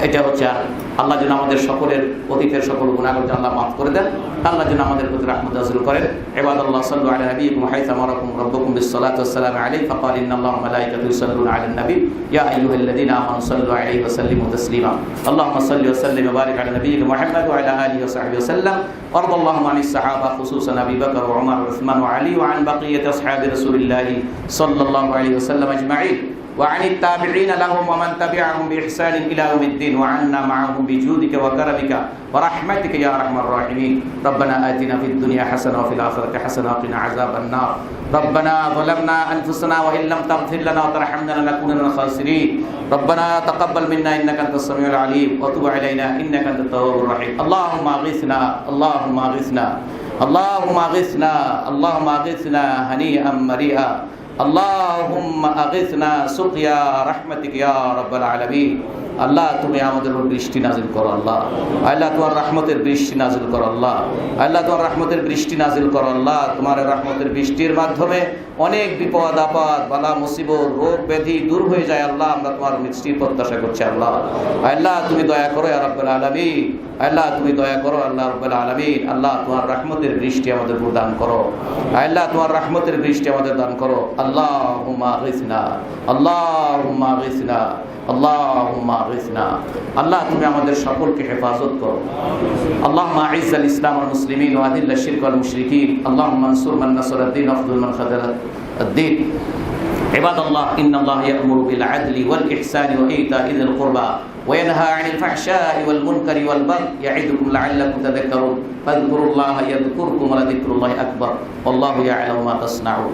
এটা হচ্ছে, আর আল্লাহ যেন আমাদের সকলের অতীতের সকল গুনাহগুলো আল্লাহ মাফ করে দেন, আল্লাহ যেন আমাদের প্রতি রাহমত নাযিল করেন। ইবাদাল্লাহ সাল্লু আলা নবিয়িকুম হাইথা মারাকুম রাব্বুকুম বিসসালাতি ওয়াসসালামু আলাইহি ফাকাল ইন্নাল্লাহা ওয়া মালাইকাতাহু ইউসাল্লুনা আলান নবী ইয়া আইয়ুহাল্লাযীনা আমানু সাল্লু আলাইহি ওয়া সাল্লিমু তাসলিমা। আল্লাহুম্মা সাল্লি ওয়া সাল্লিম ওয়া বারিক আলা নবিয়িনা মুহাম্মাদ ওয়া আলা আলিহি ওয়া সাহবিহি ওয়া সাল্লাম। ওয়ারদাল্লাহু আনিস সাহাবা খুসুসান আবী বকর ওয়া উমর ওয়া উসমান ওয়া আলী ওয়া আন বাকিয়াতি আসহাবি রাসূলিল্লাহ সাল্লাল্লাহু আলাইহি ওয়া সাল্লাম আজমাইন وعن التابعين لهم ومن تبعهم بإحسان إلى يوم الدين وعنا معهم بجودك وكرمك ورحمتك يا أرحم الراحمين. ربنا آتنا في الدنيا حسنة وفي الآخرة حسنة وقنا عذاب النار. ربنا ظلمنا أنفسنا وإن لم تغفر لنا وترحمنا لنكونن من الخاسرين. ربنا تقبل منا إنك أنت السميع العليم وتب علينا إنك أنت التواب الرحيم. اللهم أغثنا اللهم أغثنا اللهم أغثنا اللهم أغثنا هنيئا مريئا. اللهم أغثنا سقيا رحمتك يا رب العالمين. আল্লাহ তুমি আমাদের উপর বৃষ্টি নাজিল করো আল্লাহ। আল্লাহ তোমার রহমতের বৃষ্টি নাজিল করো আল্লাহ। আল্লাহ তোমার রহমতের বৃষ্টি নাজিল করো আল্লাহ। তোমার রহমতের বৃষ্টির মাধ্যমে অনেক বিপদ আপদ বালা মুসিবত রোগ ব্যাধি দূর হয়ে যায় আল্লাহ। আমরা তোমার বৃষ্টির প্রত্যাশা করছি আল্লাহ। আল্লাহ তুমি দয়া করো ইয়া রাব্বুল আলামিন। আল্লাহ তুমি দয়া করো আল্লাহ রাব্বুল আলামিন। আল্লাহ তোমার রহমতের বৃষ্টি আমাদের উপর দান করো আল্লাহ। তোমার রহমতের বৃষ্টি আমাদের দান করো। আল্লাহুম্মা আগিসনা আল্লাহুম্মা আগিসনা আল্লাহুম্মা আগিসনা। আল্লাহ তুমি আমাদের সকলকে হেফাজত করো। আল্লাহুম্মা আইজ্জাল ইসলাম ওয়াল মুসলিমিন ওয়া আযিল্লা শিরক ওয়াল মুশরিকিন। আল্লাহুম্মা আনসুর মান নাসারাদ-দ্বীন ওয়াখযুল মান খাযালাদ-দ্বীন। ইবাদাল্লাহ ইন্নাল্লাহা ইয়া'মুরু বিল আদলি ওয়াল ইহসানি ওয়া ইতা'i যিল কুরবা ওয়া ইয়ানহা 'আনিল ফাহশা'i ওয়াল মুনকারি ওয়াল বাগই ইয়া'iদুকুম লা'আল্লাকুম তাযাক্কারুন। ফাযকুরুল্লাহা ইয়াযকুরকুম ওয়া লাযিকরুল্লাহি আকবার। ওয়াল্লাহু ইয়া'লামু মা তাসনা'উন।